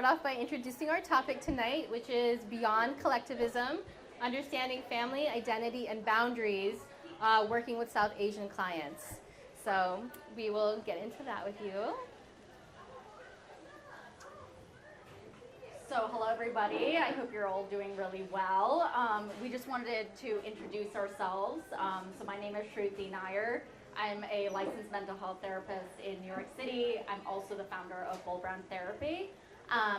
start off by introducing our topic tonight, which is Beyond Collectivism, Understanding Family, Identity, and Boundaries, working with South Asian clients. So we will get into that with you. So hello everybody, I hope you're all doing really well. We just wanted to introduce ourselves. So my name is Shruthi Nair. I'm a licensed mental health therapist in New York City. I'm also the founder of Gold Brown Therapy.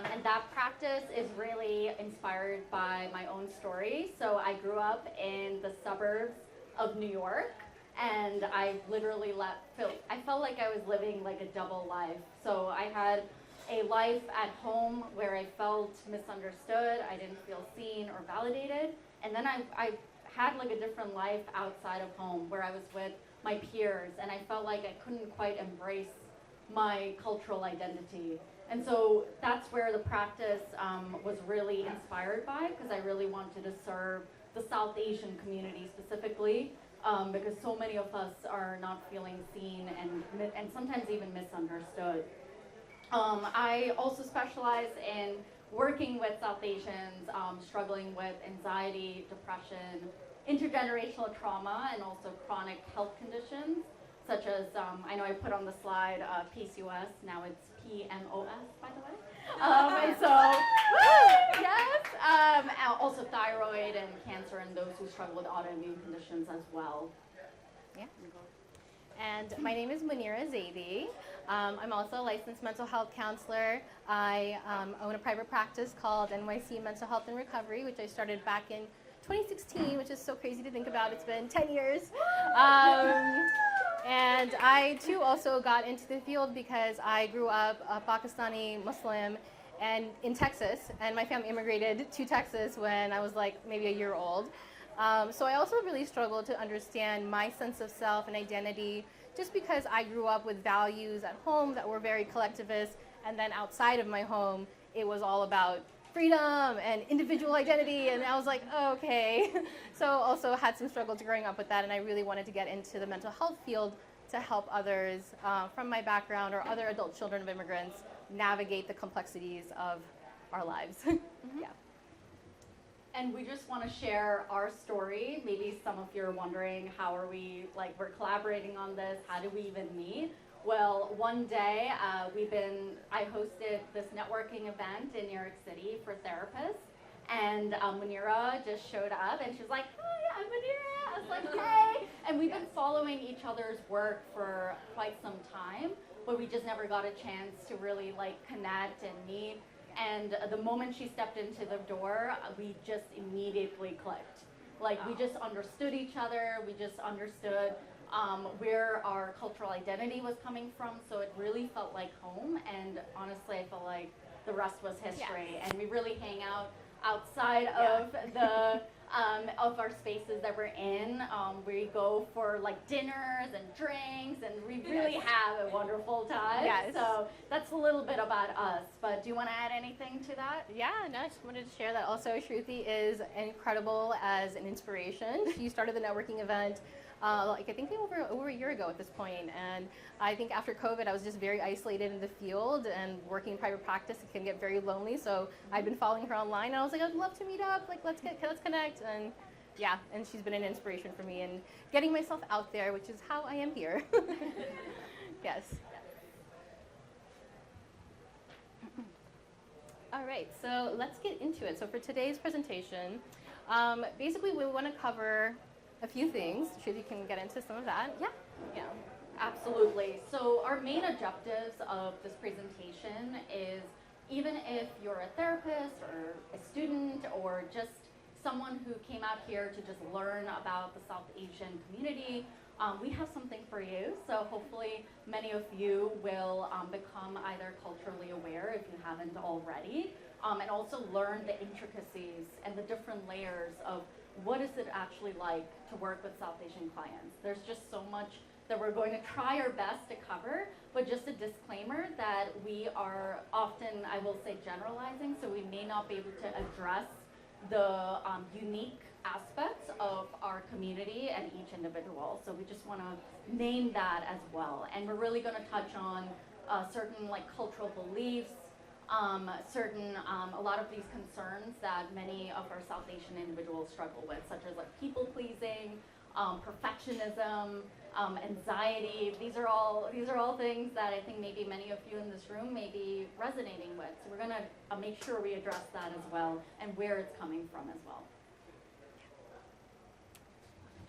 And that practice is really inspired by my own story. So I grew up in the suburbs of New York, and I literally I felt like I was living like a double life. So I had a life at home where I felt misunderstood, I didn't feel seen or validated. And then I had like a different life outside of home where I was with my peers, and I felt like I couldn't quite embrace my cultural identity. And so that's where the practice was really inspired by, because I really wanted to serve the South Asian community specifically, because so many of us are not feeling seen and sometimes even misunderstood. I also specialize in working with South Asians struggling with anxiety, depression, intergenerational trauma, and also chronic health conditions, such as, I know I put on the slide PCOS, now it's PMOS, by the way. And so, yes, also thyroid and cancer, and those who struggle with autoimmune conditions as well. Yeah. And my name is Munira Zaidi. I'm also a licensed mental health counselor. I own a private practice called NYC Mental Health and Recovery, which I started back in 2016, which is so crazy to think about. It's been 10 years. And I, too, also got into the field because I grew up a Pakistani Muslim and in Texas, and my family immigrated to Texas when I was like maybe a year old. So I also really struggled to understand my sense of self and identity, just because I grew up with values at home that were very collectivist, and then outside of my home, it was all about freedom and individual identity, and I was like, oh, okay. So also had some struggles growing up with that, and I really wanted to get into the mental health field to help others from my background or other adult children of immigrants navigate the complexities of our lives. Yeah. And we just want to share our story. Maybe some of you are wondering, how are we, like, we're collaborating on this, how do we even meet? Well, one day I hosted this networking event in New York City for therapists, and Munira just showed up, and she was like, hi, I'm Munira. I was like, hey. And we've been following each other's work for quite some time, but we just never got a chance to really like connect and meet. And the moment she stepped into the door, we just immediately clicked. Like, we just understood each other, we just understood where our cultural identity was coming from, so it really felt like home, and honestly, I felt like the rest was history. Yeah. And we really hang out outside of the of our spaces that we're in. We go for like dinners and drinks, and we really have a wonderful time. Yes. So that's a little bit about us, but do you want to add anything to that? Yeah, no, I just wanted to share that also Shruthi is incredible as an inspiration. She started the networking event like I think over a year ago at this point, and I think after COVID I was just very isolated in the field, and working in private practice it can get very lonely, so I've been following her online, and I was like, I'd love to meet up, like let's connect, and yeah, and she's been an inspiration for me in getting myself out there, which is how I am here. Yes. All right, so let's get into it. So for today's presentation, basically we want to cover a few things. Shruthi can get into some of that. Yeah. Yeah, absolutely. So our main objectives of this presentation is, even if you're a therapist or a student or just someone who came out here to just learn about the South Asian community, we have something for you. So hopefully many of you will become either culturally aware if you haven't already, and also learn the intricacies and the different layers of what is it actually like to work with South Asian clients. There's just so much that we're going to try our best to cover, but just a disclaimer that we are often, I will say, generalizing, so we may not be able to address the unique aspects of our community and each individual. So we just want to name that as well. And we're really going to touch on certain like cultural beliefs, a lot of these concerns that many of our South Asian individuals struggle with, such as like people pleasing, perfectionism, anxiety. These are all things that I think maybe many of you in this room may be resonating with. So we're going to make sure we address that as well and where it's coming from as well.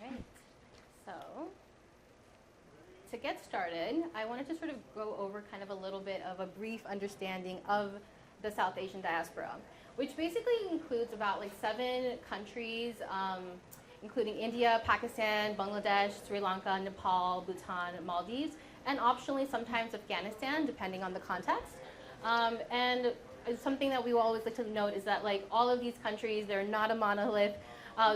All right. So to get started, I wanted to sort of go over kind of a little bit of a brief understanding of the South Asian diaspora, which basically includes about like 7 countries, including India, Pakistan, Bangladesh, Sri Lanka, Nepal, Bhutan, Maldives, and optionally sometimes Afghanistan, depending on the context. And something that we always like to note is that like all of these countries, they're not a monolith,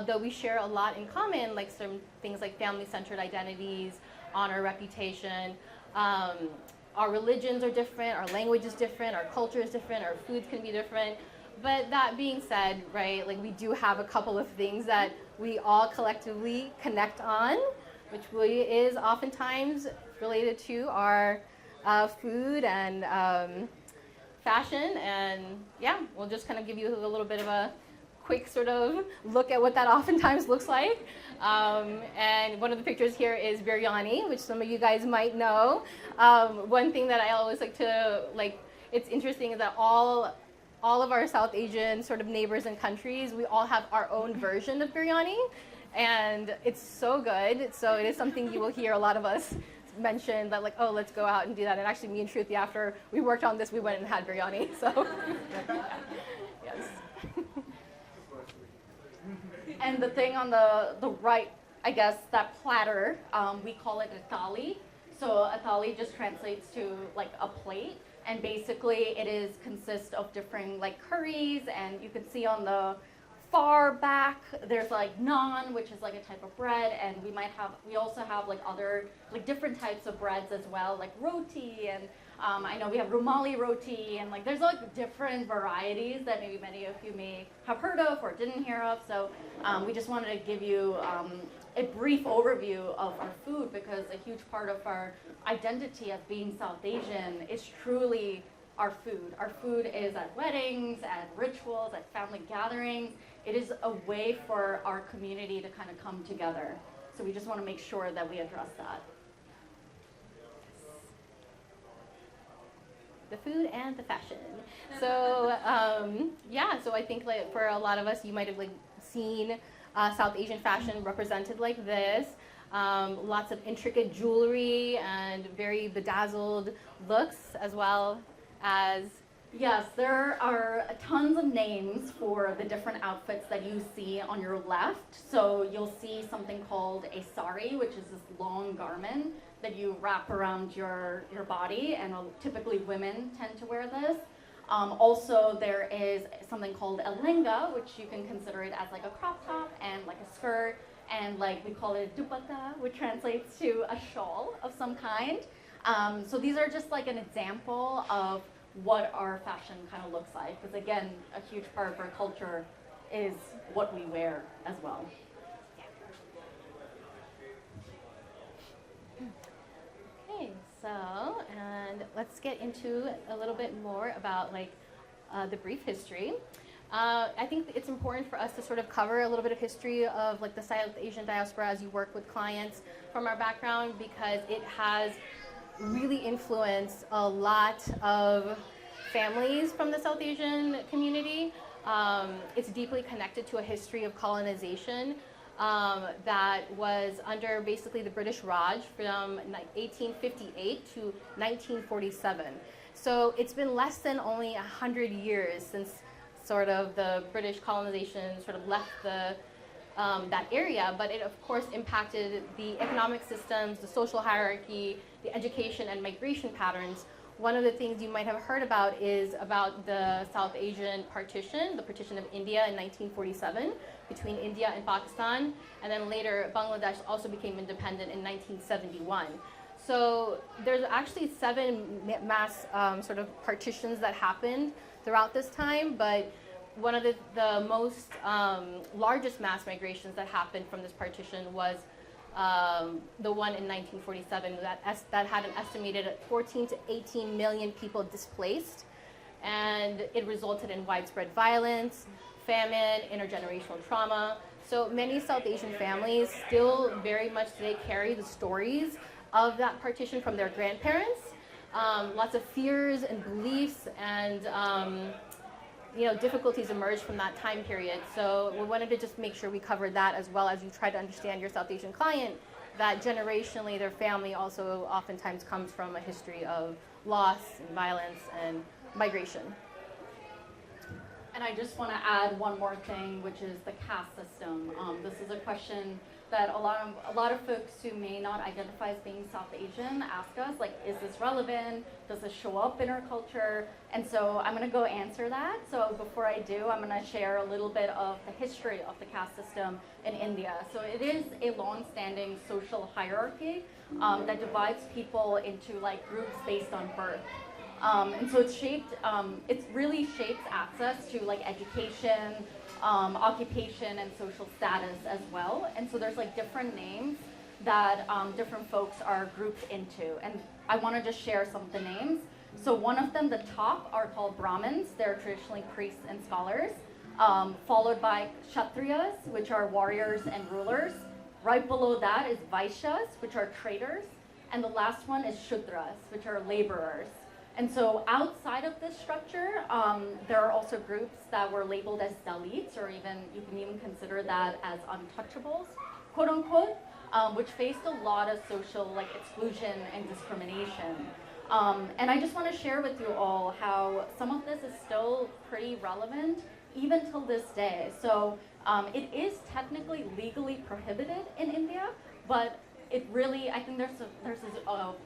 though we share a lot in common, like some things like family-centered identities, honor, reputation. Our religions are different, our language is different, our culture is different, our foods can be different. But that being said, right, like we do have a couple of things that we all collectively connect on, which really is oftentimes related to our food and fashion. And yeah, we'll just kind of give you a little bit of a quick sort of look at what that oftentimes looks like. And one of the pictures here is biryani, which some of you guys might know. One thing that I always like to, it's interesting is that all of our South Asian sort of neighbors and countries, we all have our own version of biryani, and it's so good. So it is something you will hear a lot of us mention that like, oh, let's go out and do that. And actually me and Shruthi, after we worked on this, we went and had biryani, so yes. And the thing on the right, I guess, that platter, we call it a thali. So a thali just translates to like a plate. And basically it consists of different like curries, and you can see on the far back there's like naan, which is like a type of bread, and we also have like other like different types of breads as well, like roti, and I know we have rumali roti, and like there's like different varieties that maybe many of you may have heard of or didn't hear of. So we just wanted to give you a brief overview of our food, because a huge part of our identity as being South Asian is truly our food. Our food is at weddings, at rituals, at family gatherings. It is a way for our community to kind of come together. So we just want to make sure that we address that. The food and the fashion. So yeah, so I think like for a lot of us, you might have like seen South Asian fashion represented like this. Lots of intricate jewelry and very bedazzled looks, as well as... Yes, there are tons of names for the different outfits that you see on your left. So you'll see something called a sari, which is this long garment that you wrap around your body, and typically women tend to wear this. Also, there is something called a lenga, which you can consider it as like a crop top and like a skirt, and like we call it dupatta, which translates to a shawl of some kind. So these are just like an example of what our fashion kind of looks like, because again, a huge part of our culture is what we wear as well. Okay, so, and let's get into a little bit more about like the brief history. I think it's important for us to sort of cover a little bit of history of like the South Asian diaspora as you work with clients from our background, because it has really influenced a lot of families from the South Asian community. It's deeply connected to a history of colonization that was under basically the British Raj from 1858 to 1947. So it's been less than only 100 years since sort of the British colonization sort of left that area, but it of course impacted the economic systems, the social hierarchy, the education and migration patterns. One of the things you might have heard about is about the South Asian partition, the partition of India in 1947 between India and Pakistan, and then later Bangladesh also became independent in 1971. So there's actually 7 mass sort of partitions that happened throughout this time, but one of the most largest mass migrations that happened from this partition was the one in 1947 that had an estimated 14 to 18 million people displaced. and it resulted in widespread violence, famine, intergenerational trauma. So many South Asian families still very much today carry the stories of that partition from their grandparents. Lots of fears and beliefs and difficulties emerged from that time period. So we wanted to just make sure we covered that, as well as you try to understand your South Asian client, that generationally their family also oftentimes comes from a history of loss and violence and migration. And I just want to add one more thing, which is the caste system. This is a question that a lot of folks who may not identify as being South Asian ask us, like, is this relevant? Does this show up in our culture? And so I'm going to go answer that. So before I do, I'm going to share a little bit of the history of the caste system in India. So it is a long-standing social hierarchy that divides people into like groups based on birth. And so it really shapes access to like education, occupation, and social status as well. And so there's like different names that different folks are grouped into. And I want to just share some of the names. So one of them, the top, are called Brahmins. They're traditionally priests and scholars, followed by Kshatriyas, which are warriors and rulers. Right below that is Vaishyas, which are traders. And the last one is Shudras, which are laborers. And so outside of this structure, there are also groups that were labeled as Dalits, or even you can even consider that as untouchables, quote unquote, which faced a lot of social like exclusion and discrimination. And I just want to share with you all how some of this is still pretty relevant even till this day. So it is technically legally prohibited in India, but it really, I think there's this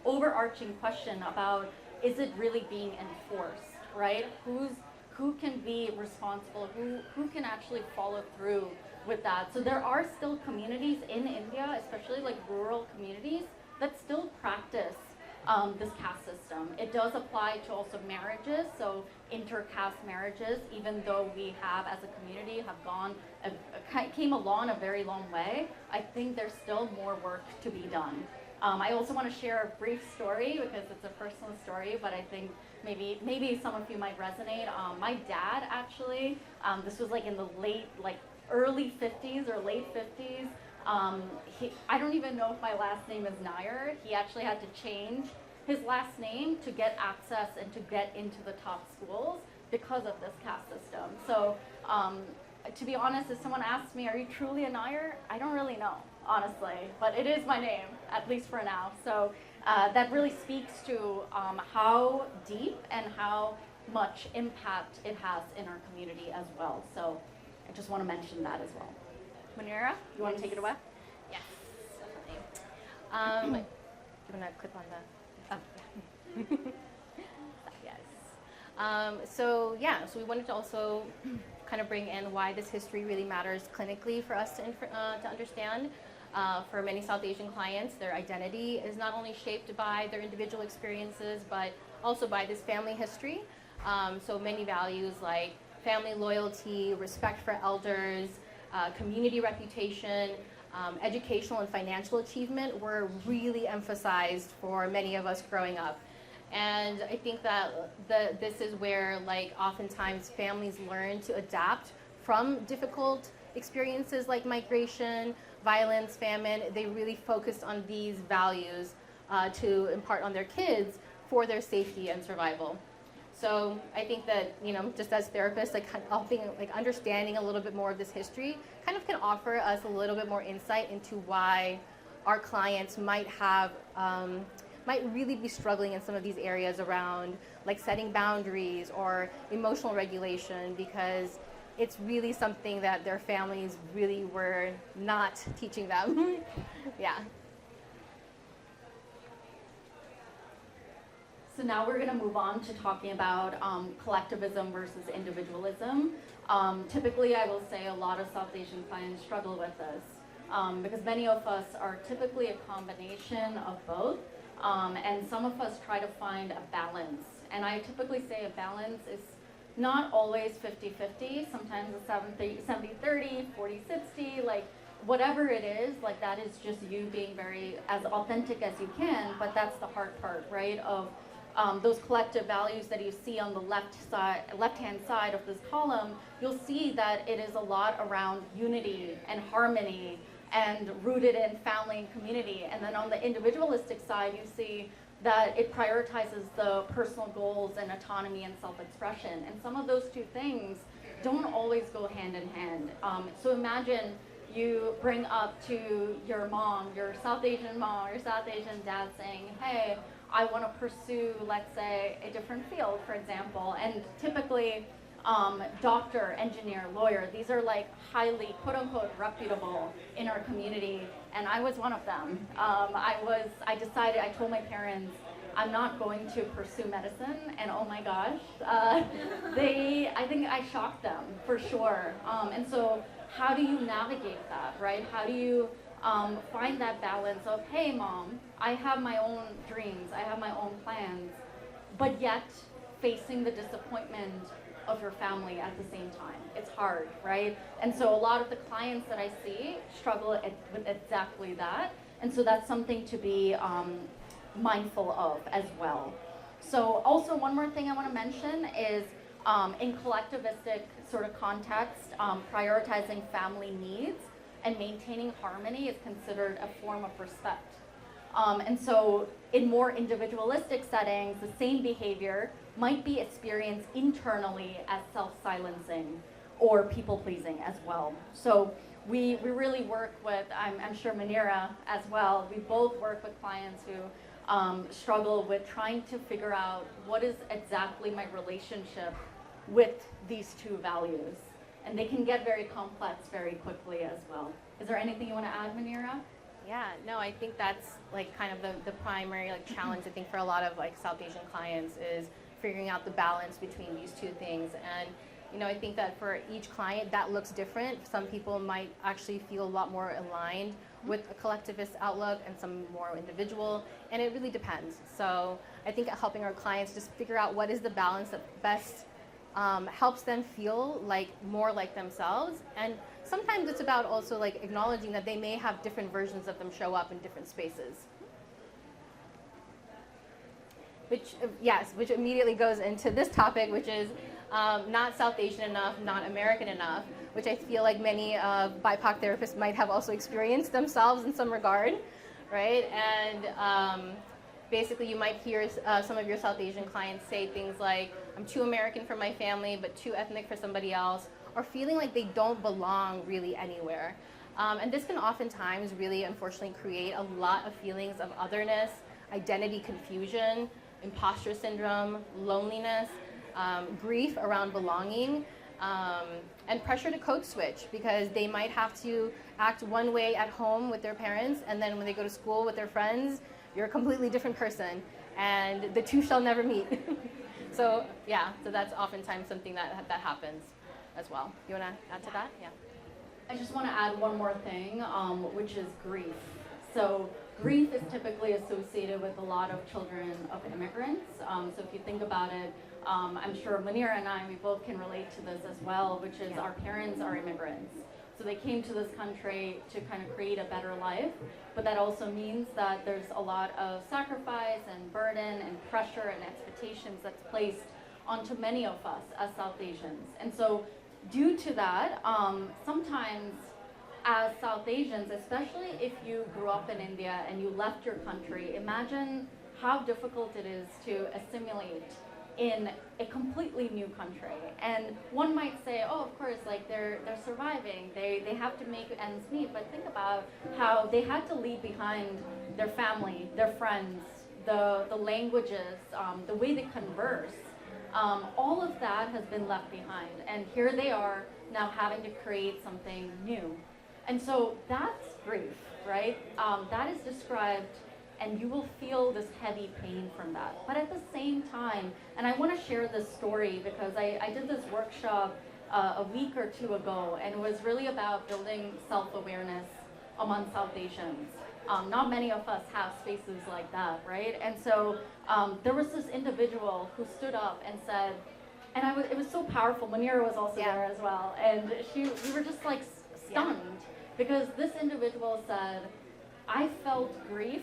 overarching question about, is it really being enforced, right? Who can be responsible? Who can actually follow through with that? So there are still communities in India, especially like rural communities, that still practice this caste system. It does apply to also marriages, so inter-caste marriages, even though we have, as a community, came along a very long way, I think there's still more work to be done. I also want to share a brief story because it's a personal story, but I think maybe some of you might resonate. My dad actually, this was like in the early 50s or late 50s. I don't even know if my last name is Nair. He actually had to change his last name to get access and to get into the top schools because of this caste system. So to be honest, if someone asks me, are you truly a Nair? I don't really know, honestly, but it is my name, at least for now. So that really speaks to how deep and how much impact it has in our community as well. So I just want to mention that as well. Munira, you want to take it away? Yes, definitely. You want to click on the, yes. So we wanted to also kind of bring in why this history really matters clinically for us to understand. For many South Asian clients, their identity is not only shaped by their individual experiences, but also by this family history. So many values like family loyalty, respect for elders, community reputation, educational and financial achievement were really emphasized for many of us growing up. And I think that this is where, like, oftentimes families learn to adapt from difficult experiences like migration, violence, famine. They really focused on these values to impart on their kids for their safety and survival. So I think that, just as therapists, understanding a little bit more of this history kind of can offer us a little bit more insight into why our clients might really be struggling in some of these areas around like setting boundaries or emotional regulation, because it's really something that their families really were not teaching them. Yeah. So now we're going to move on to talking about collectivism versus individualism. Typically, I will say a lot of South Asian clients struggle with this because many of us are typically a combination of both, and some of us try to find a balance. And I typically say a balance is not always 50-50. Sometimes it's 70-30, 40-60, like whatever it is, like that is just you being very as authentic as you can. But that's the hard part, right? Of those collective values that you see on the left-hand side of this column, you'll see that it is a lot around unity and harmony and rooted in family and community. And then on the individualistic side, you see that it prioritizes the personal goals and autonomy and self-expression. And some of those two things don't always go hand in hand. So imagine you bring up to your mom, your South Asian mom, your South Asian dad saying, hey, I want to pursue, let's say, a different field, for example. And typically, doctor, engineer, lawyer, these are like highly, quote unquote, reputable in our community. And I was one of them. I decided, I told my parents, I'm not going to pursue medicine. And oh my gosh, I think I shocked them for sure. And so how do you navigate that, right? How do you find that balance of, hey mom, I have my own dreams, I have my own plans, but yet facing the disappointment of your family at the same time. It's hard, right? And so a lot of the clients that I see struggle with exactly that. And so that's something to be mindful of as well. So also one more thing I want to mention is in collectivistic sort of context, prioritizing family needs and maintaining harmony is considered a form of respect. And so in more individualistic settings, the same behavior might be experienced internally as self-silencing or people-pleasing as well. So we really work with, I'm sure Manira as well, we both work with clients who struggle with trying to figure out what is exactly my relationship with these two values. And they can get very complex very quickly as well. Is there anything you want to add, Manira? Yeah, no, I think that's like kind of the primary like challenge I think for a lot of like South Asian clients is figuring out the balance between these two things. And you know, I think that for each client that looks different. Some people might actually feel a lot more aligned with a collectivist outlook and some more individual, and it really depends. So I think helping our clients just figure out what is the balance that best helps them feel like more like themselves. And sometimes it's about also like acknowledging that they may have different versions of them show up in different spaces. Which immediately goes into this topic, which is not South Asian enough, not American enough, which I feel like many BIPOC therapists might have also experienced themselves in some regard, right? And basically you might hear some of your South Asian clients say things like, I'm too American for my family, but too ethnic for somebody else, or feeling like they don't belong really anywhere. And this can oftentimes really, unfortunately, create a lot of feelings of otherness, identity confusion, imposter syndrome, loneliness, grief around belonging, and pressure to code switch because they might have to act one way at home with their parents, and then when they go to school with their friends, you're a completely different person, and the two shall never meet. So yeah, so that's oftentimes something that happens as well. You want to add to that? Yeah. I just want to add one more thing, which is grief. So grief is typically associated with a lot of children of immigrants. So if you think about it, I'm sure Manira and I, we both can relate to this as well, which is our parents are immigrants. So they came to this country to kind of create a better life, but that also means that there's a lot of sacrifice and burden and pressure and expectations that's placed onto many of us as South Asians. And so due to that, sometimes as South Asians, especially if you grew up in India and you left your country, imagine how difficult it is to assimilate in a completely new country. And one might say, oh, of course, like they're surviving, they have to make ends meet, but think about how they had to leave behind their family, their friends, the languages, the way they converse. All of that has been left behind, and here they are now having to create something new. And so that's grief, right? That is described, and you will feel this heavy pain from that. But at the same time, and I want to share this story because I did this workshop a week or two ago, and it was really about building self-awareness among South Asians. Not many of us have spaces like that, right? And so there was this individual who stood up and said, and it was so powerful. Manira was also there as well, and we were just like stunned because this individual said, I felt grief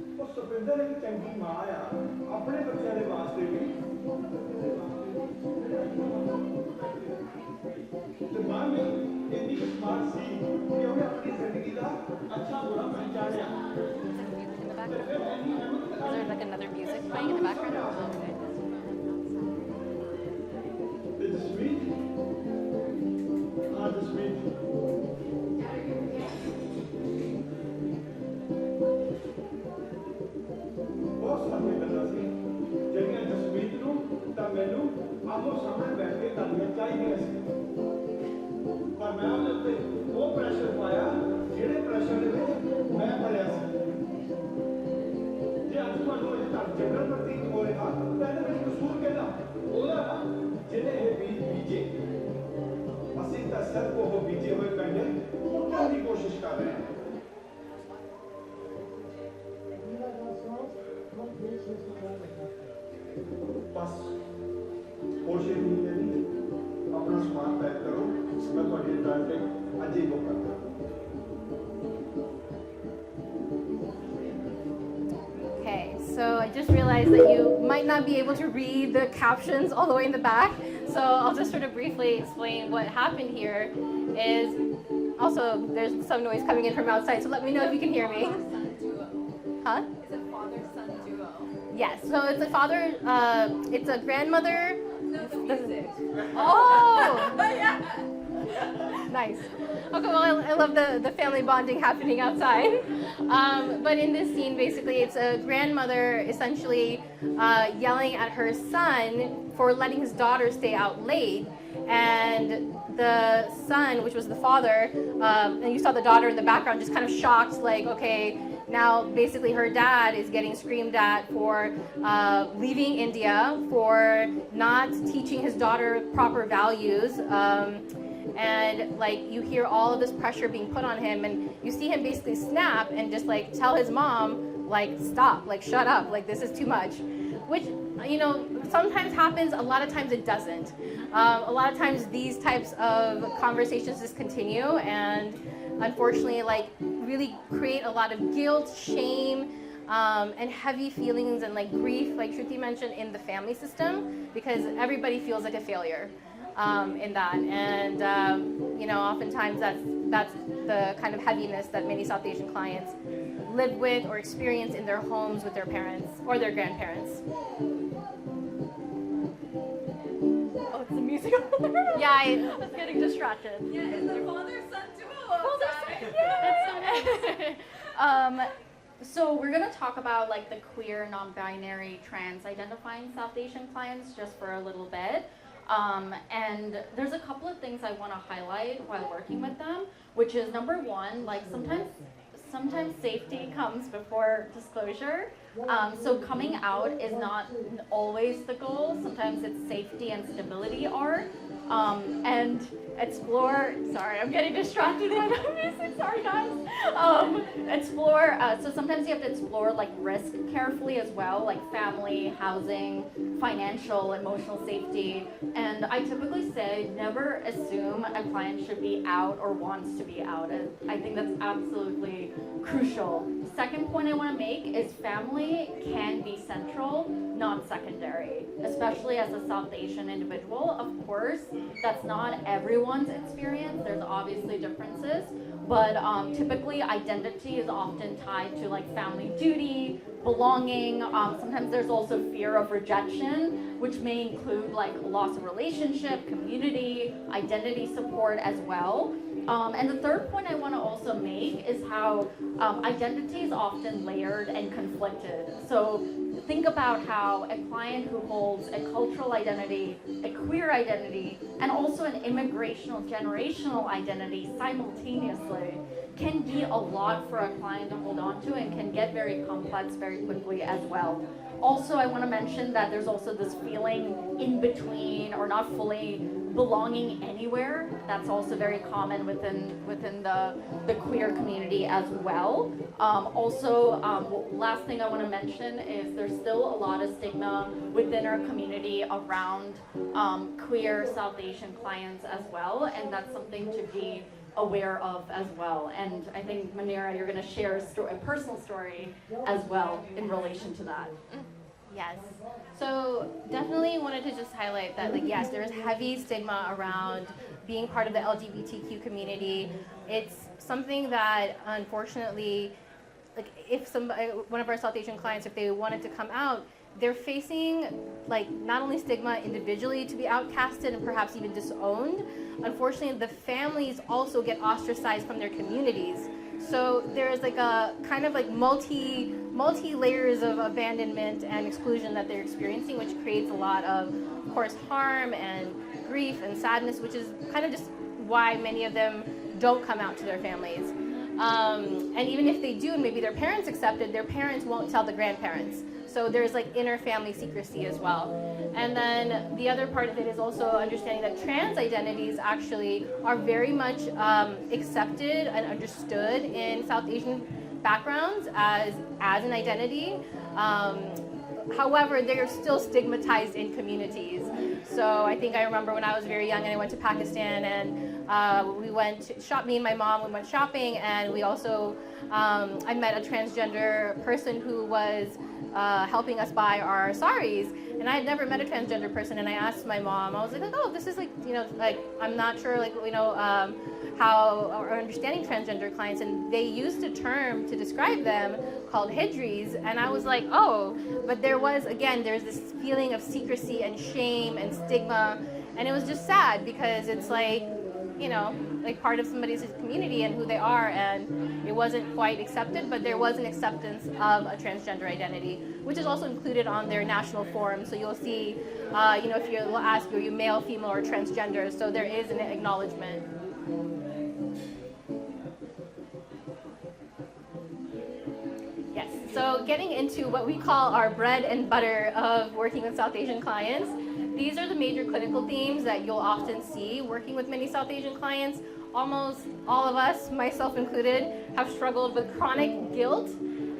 ਉਹ ਸੁਪਿੰਦਰ ਇੱਕ ਚੰਗੀ ਮਾਂ ਆ ਆਪਣੇ ਬੱਚਿਆਂ ਦੇ ਵਾਸਤੇ ਵੀ ਤੇ ਮਾਂ ਵੀ ਇੰਨੀ ਸਮਾਰਟ ਸੀ ਕਿ ਉਹਨੇ ਆਪਣੀ ਜ਼ਿੰਦਗੀ ਦਾ ਅੱਛਾ ਬੁਰਾ ਪਹਿਚਾਣਿਆ Is there like another music playing in the background? ਤੇ ਜਸਮੀਤ ਹਾਂ ਜਸਮੀਤ ਬਹੁਤ ਸਾਰੀਆਂ ਗੱਲਾਂ ਸੀ ਜਿਹੜੀਆਂ ਜਸਮੀਤ ਨੂੰ ਤਾਂ ਮੈਨੂੰ ਆਮੋ ਸਾਹਮਣੇ ਬੈਠ ਕੇ ਕਰਨੀਆਂ ਚਾਹੀਦੀਆਂ ਸੀ ਪਰ ਮੈਂ ਉਹਦੇ ਉੱਤੇ ਉਹ ਪ੍ਰੈਸ਼ਰ ਪਾਇਆ ਜਿਹੜੇ ਪ੍ਰੈਸ਼ਰ ਦੇ ਵਿੱਚ ਮੈਂ ਪੜਿਆ ਸੀ ਜੇ ਅੱਜ ਤੁਹਾਨੂੰ ਇਹ ਤਾਂ ਜਨਰਲ ਪ੍ਰਤੀਤ ਹੋ ਰਿਹਾ ਤਾਂ ਇਹਦੇ ਵਿੱਚ ਕਸੂਰ ਕਿਹਦਾ ਉਹਦਾ ਜਿਹਨੇ ਇਹ ਬੀਜ ਬੀਜੇ ਅਸੀਂ ਤਾਂ ਸਿਰਫ ਉਹ ਬੀਜੇ ਹੋਏ ਕੰਡੇ ਪੁੱਟਣ ਦੀ ਕੋਸ਼ਿਸ਼ ਕਰ ਰਹੇ ਹਾਂ बस कोशिश नहीं करनी अपना सामान पैक करो मैं थोड़ी रिटायरमेंट आज ही बुक करता हूँ Okay, so I just realized that you might not be able to read the captions all the way in the back, so I'll just sort of briefly explain what happened here. Is also there's some noise coming in from outside, so let me know if you can hear me. Huh? Yes, so it's a father, it's a grandmother. Oh! Nice. Okay, well, I love the family bonding happening outside. But in this scene, basically, it's a grandmother essentially yelling at her son for letting his daughter stay out late. And the son, which was the father, and you saw the daughter in the background, just kind of shocked, like, okay, now basically her dad is getting screamed at for leaving India, for not teaching his daughter proper values. And like you hear all of this pressure being put on him, and you see him basically snap and just like tell his mom, like, stop, like, shut up, like, this is too much. Which, you know, sometimes happens, a lot of times it doesn't. A lot of times these types of conversations just continue and unfortunately like really create a lot of guilt, shame, and heavy feelings and like grief, like Shruthi mentioned, in the family system, because everybody feels like a failure in that. And you know, oftentimes that's the kind of heaviness that many South Asian clients live with or experience in their homes with their parents or their grandparents. Oh, it's the music. Yeah, I was getting distracted. Yeah, it's the father-son duo. So we're going to talk about like the queer, non-binary, trans-identifying South Asian clients just for a little bit. And there's a couple of things I want to highlight while working with them, which is number one, like sometimes safety comes before disclosure. So coming out is not always the goal. Sometimes it's safety and stability are. And explore, sorry, I'm getting distracted by the music, sorry guys. So sometimes you have to explore like risk carefully as well, like family, housing, financial, emotional safety. And I typically say never assume a client should be out or wants to be out. And I think that's absolutely crucial. Second point I want to make is family can be central, not secondary, especially as a South Asian individual. Of course, that's not everyone's experience. There's obviously differences, but typically identity is often tied to like family duty, belonging. Sometimes there's also fear of rejection, which may include like loss of relationship, community, identity support as well. And the third point I want to also make is how identity is often layered and conflicted. So think about how a client who holds a cultural identity, a queer identity, and also an immigrational, generational identity simultaneously can be a lot for a client to hold on to and can get very complex very quickly as well. Also, I want to mention that there's also this feeling in between or not fully belonging anywhere. That's also very common within the queer community as well. Last thing I want to mention is there's still a lot of stigma within our community around queer South Asian clients as well, and that's something to be aware of as well. And I think, Manira, you're going to share a personal story as well in relation to that. Yes. So definitely wanted to just highlight that, like, yes, there's heavy stigma around being part of the LGBTQ community. It's something that, unfortunately, like, if somebody, one of our South Asian clients, if they wanted to come out, they're facing, like, not only stigma individually to be outcasted and perhaps even disowned. Unfortunately, the families also get ostracized from their communities. So there's like a kind of like multi layers of abandonment and exclusion that they're experiencing, which creates a lot of course, harm and grief and sadness, which is kind of just why many of them don't come out to their families. And even if they do, and maybe their parents accept it, their parents won't tell the grandparents. So there's like inner family secrecy as well. And then the other part of it is also understanding that trans identities actually are very much accepted and understood in South Asian backgrounds as an identity. However, they are still stigmatized in communities. So I think I remember when I was very young and I went to Pakistan, and we went shop. Me and my mom, we went shopping, and we also I met a transgender person who was helping us buy our saris. And I had never met a transgender person, and I asked my mom, I was like, oh, this is like, like, I'm not sure, like, how, or understanding transgender clients, and they used a term to describe them called hijris, and I was like, oh, but there's this feeling of secrecy and shame and stigma, and it was just sad because it's like, like part of somebody's community and who they are, and it wasn't quite accepted, but there was an acceptance of a transgender identity, which is also included on their national forum. So you'll see, if you'll ask, are you male, female, or transgender? So there is an acknowledgement. Yes, so getting into what we call our bread and butter of working with South Asian clients, these are the major clinical themes that you'll often see working with many South Asian clients. Almost all of us, myself included, have struggled with chronic guilt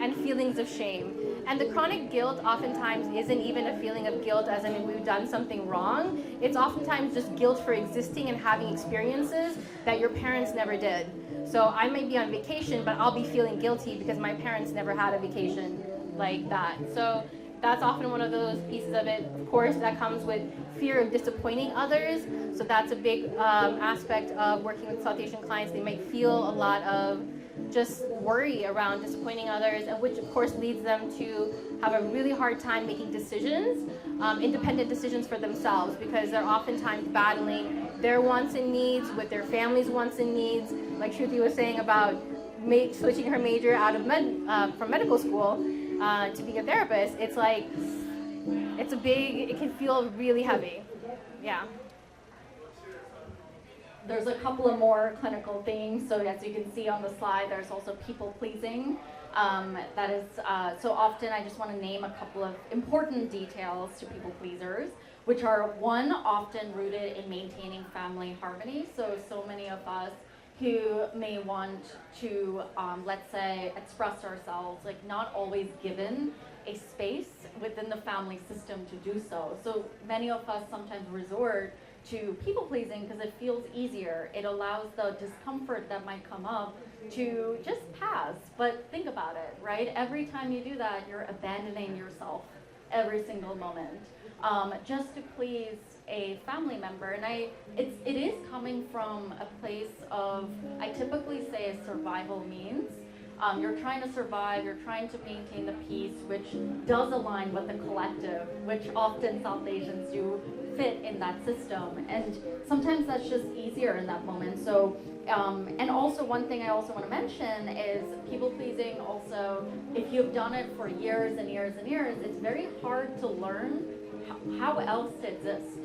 and feelings of shame. And the chronic guilt oftentimes isn't even a feeling of guilt as in we've done something wrong. It's oftentimes just guilt for existing and having experiences that your parents never did. So I might be on vacation, but I'll be feeling guilty because my parents never had a vacation like that. So that's often one of those pieces of it. Of course, that comes with fear of disappointing others. So that's a big aspect of working with South Asian clients. They might feel a lot of just worry around disappointing others, and which of course leads them to have a really hard time making decisions, independent decisions for themselves, because they're oftentimes battling their wants and needs with their family's wants and needs. Like Shruthi was saying about switching her major out of from medical school to being a therapist, it's like, it can feel really heavy. Yeah. There's a couple of more clinical themes. So as you can see on the slide, there's also people pleasing. That is, so often I just want to name a couple of important details to people pleasers, which are, one, often rooted in maintaining family harmony. So many of us who may want to, let's say, express ourselves, like not always given a space within the family system to do so. So many of us sometimes resort to people pleasing because it feels easier. It allows the discomfort that might come up to just pass. But think about it, right? Every time you do that, you're abandoning yourself every single moment, just to please a family member. And it is coming from a place of, I typically say, a survival means. You're trying to survive, you're trying to maintain the peace, which does align with the collective, which often South Asians do fit in that system. And sometimes that's just easier in that moment. So, and also one thing I also want to mention is people pleasing also, if you've done it for years and years and years, it's very hard to learn how else to exist.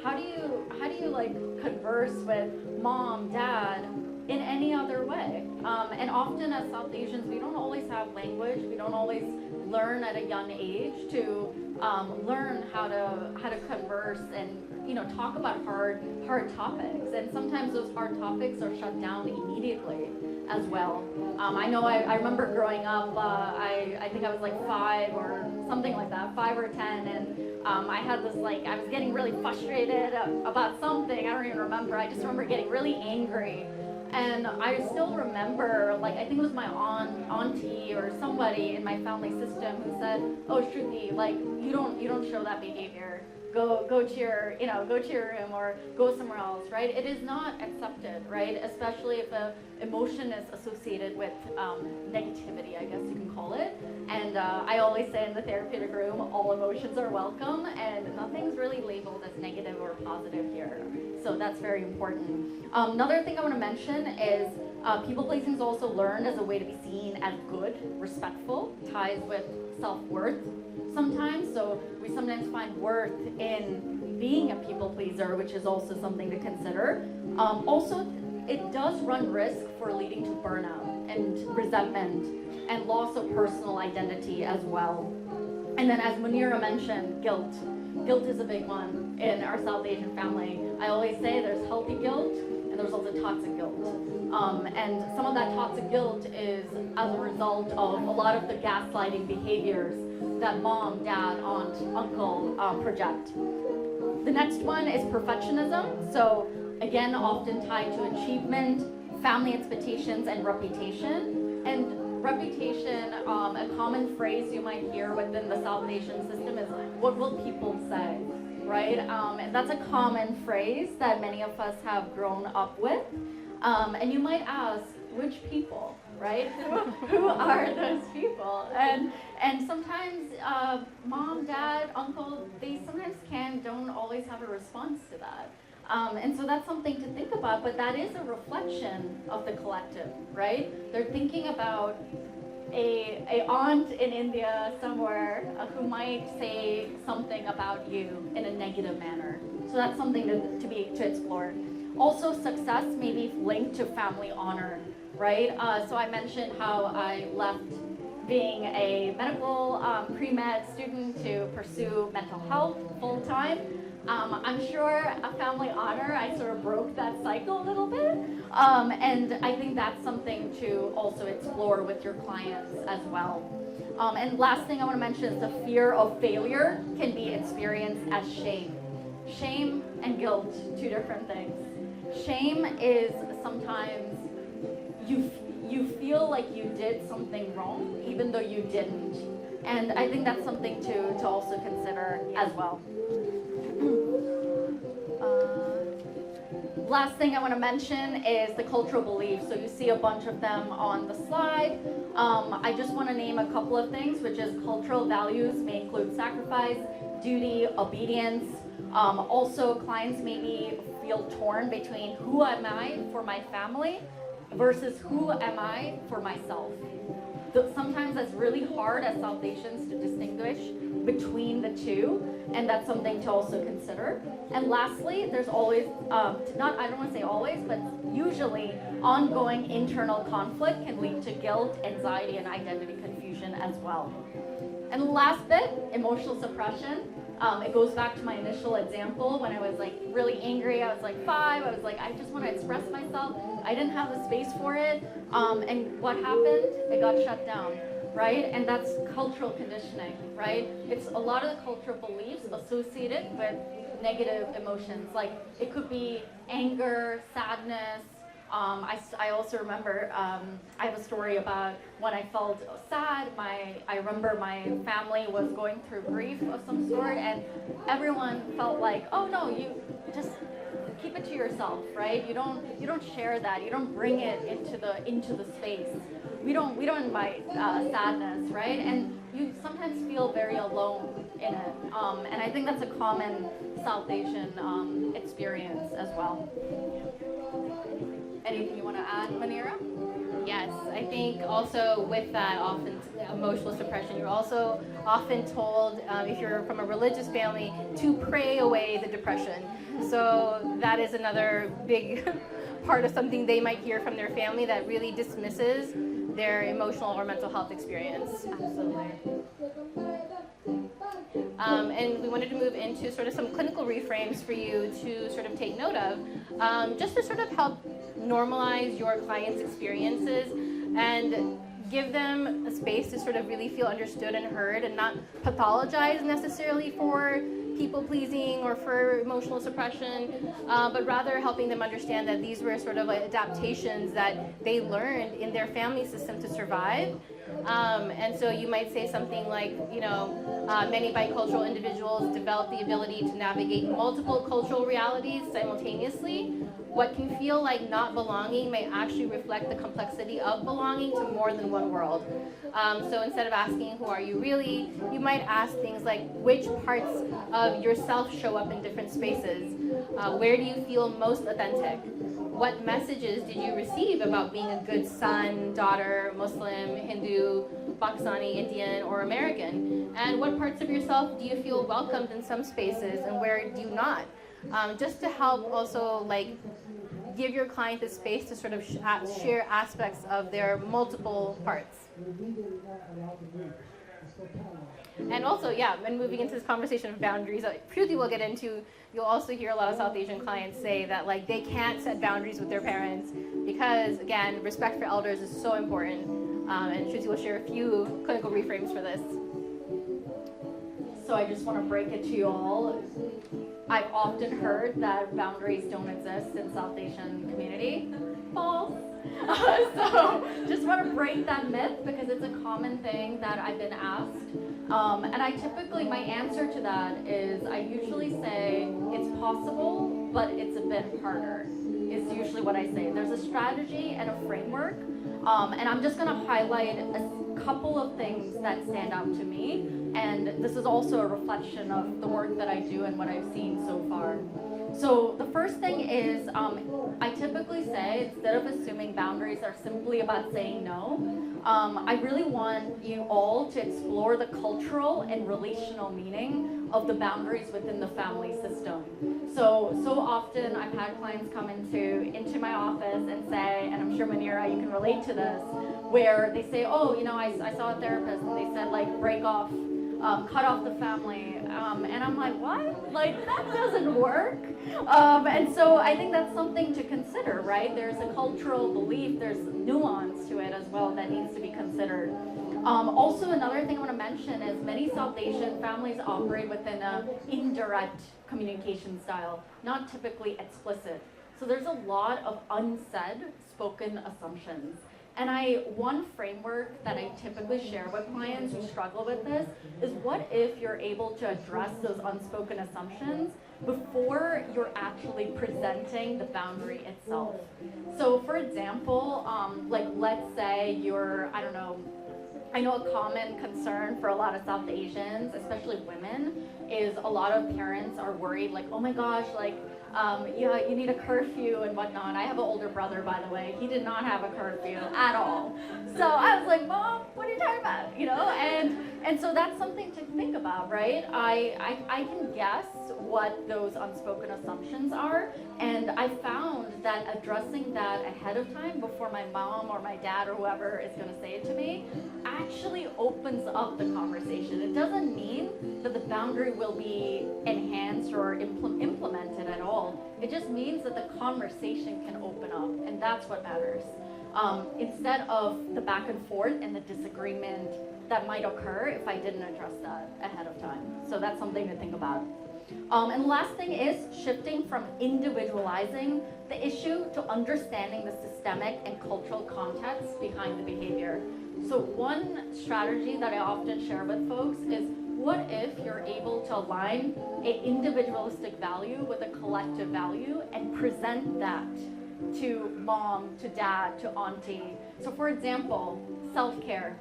How do you like converse with mom, dad, in any other way? And often as South Asians, we don't always have language. We don't always learn at a young age to learn how to converse and talk about hard topics. And sometimes those hard topics are shut down immediately as well. I know I remember growing up. I think I was like 5 or something like that, 5 or 10, and I had this I was getting really frustrated about something. I don't even remember. I just remember getting really angry. And I still remember, like, I think it was my auntie or somebody in my family system who said, "Oh, Shruthi, like, you don't show that behavior. Go to your room or go somewhere else," right? It is not accepted, right? Especially if an emotion is associated with negativity, I guess you can call it. And I always say in the therapeutic room, all emotions are welcome, and nothing's really labeled as negative or positive here. So that's very important. Another thing I want to mention is people pleasing is also learned as a way to be seen as good, respectful, ties with self-worth sometimes. So we sometimes find worth in being a people pleaser, which is also something to consider. Also, it does run risk for leading to burnout and resentment and loss of personal identity as well. And then, as Munira mentioned, guilt. Guilt is a big one in our South Asian family. I always say there's healthy guilt and there's also toxic guilt. And some of that toxic guilt is as a result of a lot of the gaslighting behaviors that mom, dad, aunt, uncle project. The next one is perfectionism. So again, often tied to achievement, family expectations, and reputation. And reputation, a common phrase you might hear within the South Asian system is, "What will people say?" Right? And that's a common phrase that many of us have grown up with. And you might ask, which people, right? Who are those people? And sometimes mom, dad, uncle, they sometimes don't always have a response to that. And so that's something to think about, but that is a reflection of the collective, right? They're thinking about a aunt in India somewhere who might say something about you in a negative manner. So that's something to explore. Also, success may be linked to family honor, right? So I mentioned how I left being a medical pre-med student to pursue mental health full time. I'm sure a family honor, I sort of broke that cycle a little bit. And I think that's something to also explore with your clients as well. And last thing I want to mention is the fear of failure can be experienced as shame. Shame and guilt, two different things. Shame is sometimes you feel like you did something wrong, even though you didn't. And I think that's something to also consider as well. Last thing I want to mention is the cultural beliefs. So you see a bunch of them on the slide. I just want to name a couple of things, which is cultural values may include sacrifice, duty, obedience. Also, clients maybe feel torn between who am I for my family versus who am I for myself. Sometimes that's really hard as South Asians to distinguish between the two, and that's something to also consider. And lastly, there's always, I don't want to say always, but usually ongoing internal conflict can lead to guilt, anxiety, and identity confusion as well. And the last bit, emotional suppression. It goes back to my initial example when I was like really angry. I was like 5. I was like, I just want to express myself. I didn't have the space for it. And what happened? It got shut down, right? And that's cultural conditioning, right? It's a lot of the cultural beliefs associated with negative emotions. Like it could be anger, sadness. I also remember, I have a story about when I felt sad. I remember my family was going through grief of some sort, and everyone felt like, oh no, you just keep it to yourself, right? You don't share that. You don't bring it into the space. We don't invite sadness, right? And you sometimes feel very alone in it. And I think that's a common South Asian experience as well. Anything you want to add, Munira? Yes, I think also with that often emotional suppression, you're also often told, if you're from a religious family, to pray away the depression. So that is another big part of something they might hear from their family that really dismisses their emotional or mental health experience. Absolutely. And we wanted to move into sort of some clinical reframes for you to sort of take note of, just to sort of help normalize your clients' experiences and give them a space to sort of really feel understood and heard and not pathologize necessarily for people pleasing or for emotional suppression, but rather helping them understand that these were sort of like adaptations that they learned in their family system to survive. And so you might say something like, many bicultural individuals develop the ability to navigate multiple cultural realities simultaneously. What can feel like not belonging may actually reflect the complexity of belonging to more than one world. So instead of asking, who are you really, you might ask things like, which parts of yourself show up in different spaces? Where do you feel most authentic? What messages did you receive about being a good son, daughter, Muslim, Hindu, Pakistani, Indian, or American? And what parts of yourself do you feel welcomed in some spaces and where do you not? Just to help also give your client the space to sort of share aspects of their multiple parts. And also, and moving into this conversation of boundaries, Shruthi will get into, you'll also hear a lot of South Asian clients say that they can't set boundaries with their parents because, again, respect for elders is so important. And Shruthi will share a few clinical reframes for this. So I just want to break it to you all. I've often heard that boundaries don't exist in South Asian community. False. So just want to break that myth because it's a common thing that I've been asked. And I typically, my answer to that is I usually say it's possible, but it's a bit harder, is usually what I say. There's a strategy and a framework. And I'm just going to highlight a couple of things that stand out to me. And this is also a reflection of the work that I do and what I've seen so far. So the first thing is, I typically say, instead of assuming boundaries are simply about saying no, I really want you all to explore the cultural and relational meaning of the boundaries within the family system. So often I've had clients come into my office and say, and I'm sure Nair, you can relate to this, where they say, I saw a therapist and they said break off, cut off the family, and I'm like, what? That doesn't work. And so I think that's something to consider, right? There's a cultural belief, there's nuance to it as well that needs to be considered. Also, another thing I want to mention is many South Asian families operate within an indirect communication style, not typically explicit. So there's a lot of unsaid, spoken assumptions. And one framework that I typically share with clients who struggle with this is, what if you're able to address those unspoken assumptions before you're actually presenting the boundary itself? So for example, let's say you're, I know a common concern for a lot of South Asians, especially women, is a lot of parents are worried, oh my gosh, you need a curfew and whatnot. I have an older brother, by the way. He did not have a curfew at all. So I was like, Mom, what are you talking about? And so that's something to think about, right? I can guess what those unspoken assumptions are, and I found that addressing that ahead of time before my mom or my dad or whoever is going to say it to me actually opens up the conversation. It doesn't mean that the boundary will be enhanced or implemented at all. It just means that the conversation can open up, and that's what matters. Instead of the back and forth and the disagreement that might occur if I didn't address that ahead of time. So that's something to think about. And the last thing is shifting from individualizing the issue to understanding the systemic and cultural context behind the behavior. So one strategy that I often share with folks is, what if you're able to align an individualistic value with a collective value and present that to mom, to dad, to auntie? So for example, self-care.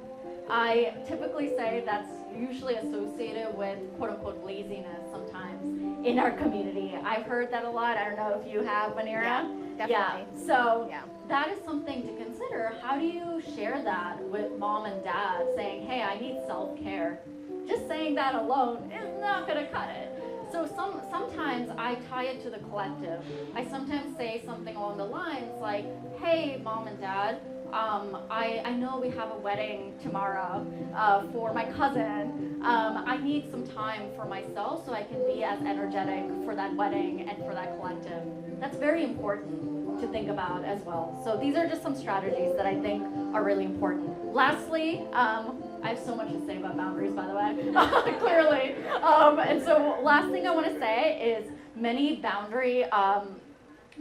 I typically say that's usually associated with quote-unquote laziness sometimes in our community. I've heard that a lot. I don't know if you have, Nair. Yeah, definitely. Yeah. So that is something to consider. How do you share that with mom and dad, saying, hey, I need self-care? Just saying that alone is not going to cut it. So sometimes I tie it to the collective. I sometimes say something along the lines like, hey, mom and dad, I know we have a wedding tomorrow for my cousin. I need some time for myself so I can be as energetic for that wedding and for that collective. That's very important to think about as well. So these are just some strategies that I think are really important. Lastly, I have so much to say about boundaries, by the way, clearly. And so last thing I want to say is many boundary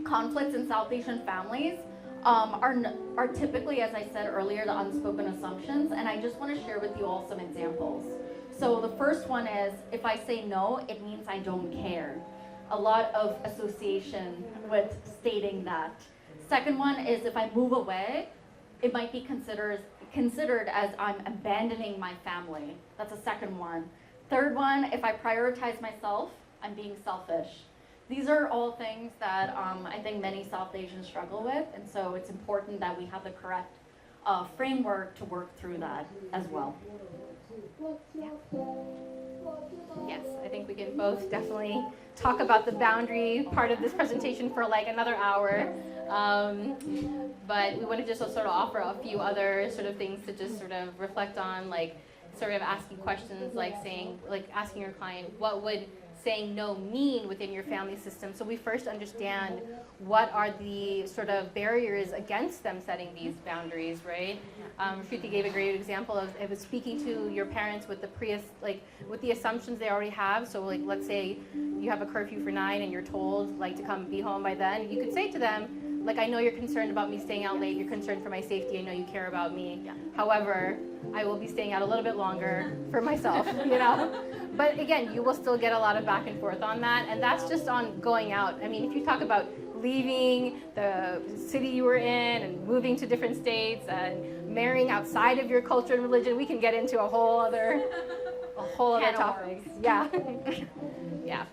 conflicts in South Asian families are typically, as I said earlier, the unspoken assumptions, and I just want to share with you all some examples. So the first one is, if I say no, it means I don't care. A lot of association with stating that. Second one is, if I move away, it might be considered as I'm abandoning my family. That's a second one. Third one, if I prioritize myself, I'm being selfish. These are all things that I think many South Asians struggle with, and so it's important that we have the correct framework to work through that as well. Yeah. Yes, I think we can both definitely talk about the boundary part of this presentation for like another hour. But we want to just sort of offer a few other sort of things to just sort of reflect on, like sort of asking questions, like saying, like asking your client, what would saying no mean within your family system? So we first understand what are the sort of barriers against them setting these boundaries, right? Shruthi gave a great example of it was speaking to your parents with with the assumptions they already have. So like, let's say you have a curfew for 9 and you're told like to come be home by then. You could say to them, like, I know you're concerned about me staying out late. You're concerned for my safety. I know you care about me. Yeah. However, I will be staying out a little bit longer for myself, you know? But again, you will still get a lot of back and forth on that. And that's just on going out. I mean, if you talk about leaving the city you were in and moving to different states and marrying outside of your culture and religion, we can get into a whole other topic. Yeah. Yeah.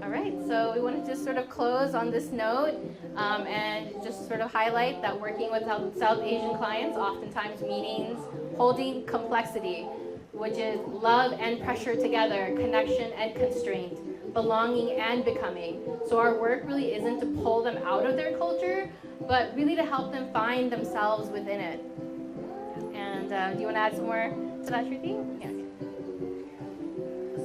All right, so we want to just sort of close on this note and just sort of highlight that working with South Asian clients oftentimes means holding complexity, which is love and pressure together, connection and constraint, belonging and becoming. So our work really isn't to pull them out of their culture, but really to help them find themselves within it. And do you want to add some more to that, Shruthi? Yes.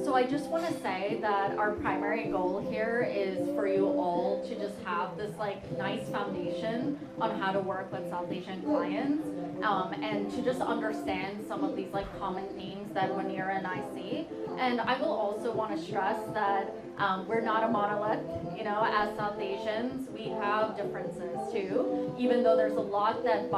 So I just want to say that our primary goal here is for you all to just have this like nice foundation on how to work with South Asian clients and to just understand some of these like common themes that Nair and I see. And I will also want to stress that we're not a monolith, you know, as South Asians, we have differences too, even though there's a lot that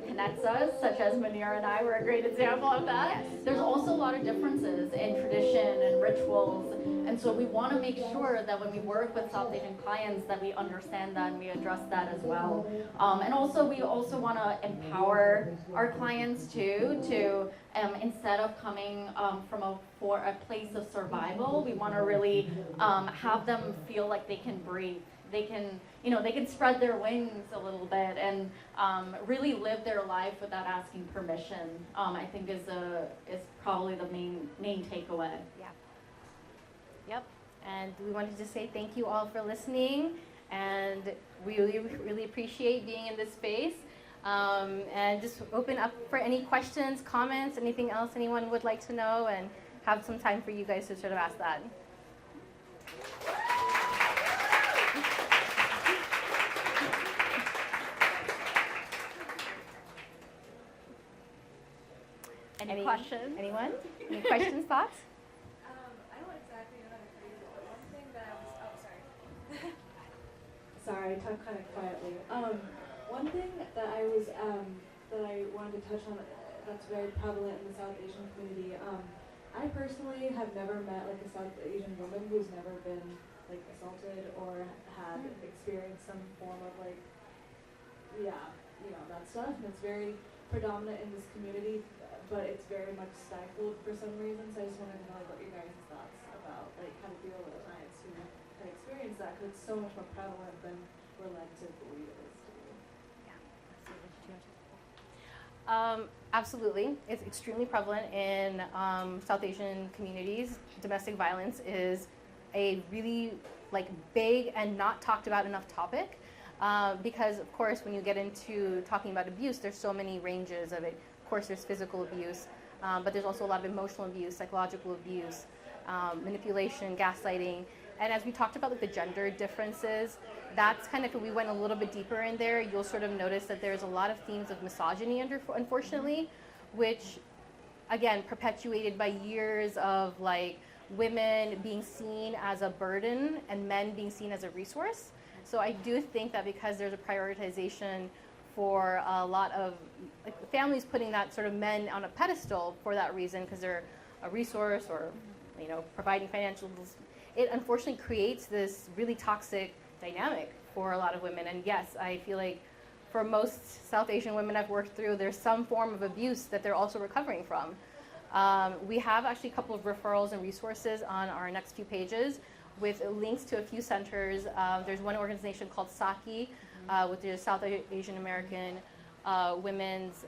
connects us, such as Nair and I were a great example of that. Yes. There's also a lot of differences in tradition and rituals, and so we want to make sure that when we work with South Asian clients that we understand that and we address that as well. And also we also want to empower our clients too to instead of coming from a place of survival, we want to really have them feel like they can breathe. They can spread their wings a little bit and really live their life without asking permission. I think is probably the main takeaway. Yeah. Yep. And we wanted to say thank you all for listening, and we really appreciate being in this space. And just open up for any questions, comments, anything else anyone would like to know, and have some time for you guys to sort of ask that. Any questions? Anyone? Any questions, thoughts? I don't exactly know how to phrase it, but one thing that I was, sorry. Sorry, I talk kind of quietly. One thing that I was, that I wanted to touch on that's very prevalent in the South Asian community. I personally have never met like a South Asian woman who's never been like assaulted or had experienced some form of like, that stuff. And it's very predominant in this community, but it's very much stifled for some reason. So I just wanted to know like what your guys' thoughts about like how to deal with clients who have experienced that, because it's so much more prevalent than we're led to believe it is to be. Absolutely. It's extremely prevalent in South Asian communities. Domestic violence is a really big and not talked about enough topic because, of course, when you get into talking about abuse, there's so many ranges of it. Of course, there's physical abuse, but there's also a lot of emotional abuse, psychological abuse, manipulation, gaslighting. And as we talked about the gender differences, that's kind of, if we went a little bit deeper in there, you'll sort of notice that there's a lot of themes of misogyny, unfortunately, which, again, perpetuated by years of like women being seen as a burden and men being seen as a resource. So I do think that because there's a prioritization for a lot of like, families putting that sort of men on a pedestal for that reason, because they're a resource or, you know, providing financials, it unfortunately creates this really toxic dynamic for a lot of women. And yes, I feel like for most South Asian women I've worked through, there's some form of abuse that they're also recovering from. We have actually a couple of referrals and resources on our next few pages with links to a few centers. There's one organization called SAKI, which is South Asian American Women's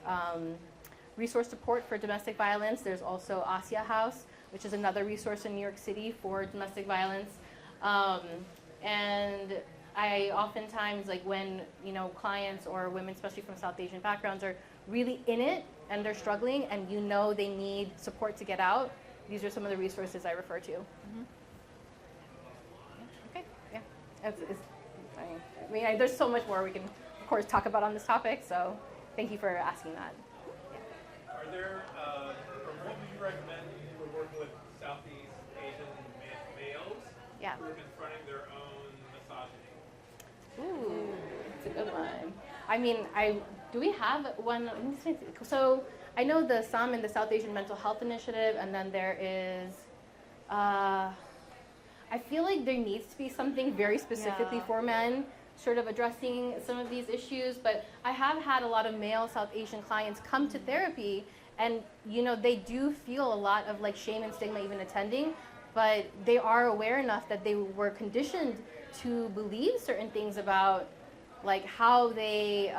Resource Support for Domestic Violence. There's also Asya House, which is another resource in New York City for domestic violence. And I oftentimes, like when, you know, clients or women, especially from South Asian backgrounds, are really in it and they're struggling and you know they need support to get out, these are some of the resources I refer to. Okay, yeah. I mean, there's so much more we can, of course, talk about on this topic, so thank you for asking that. Are there, or what would you recommend for working with Southeast Asian males who are confronting their own misogyny? Ooh, that's a good one. I mean, do we have one? Let me see. So I know the SAM and the South Asian Mental Health Initiative, and then there is, I feel like there needs to be something very specifically for men, sort of addressing some of these issues. But I have had a lot of male South Asian clients come to therapy, and you know they do feel a lot of like shame and stigma even attending, but they are aware enough that they were conditioned to believe certain things about like how they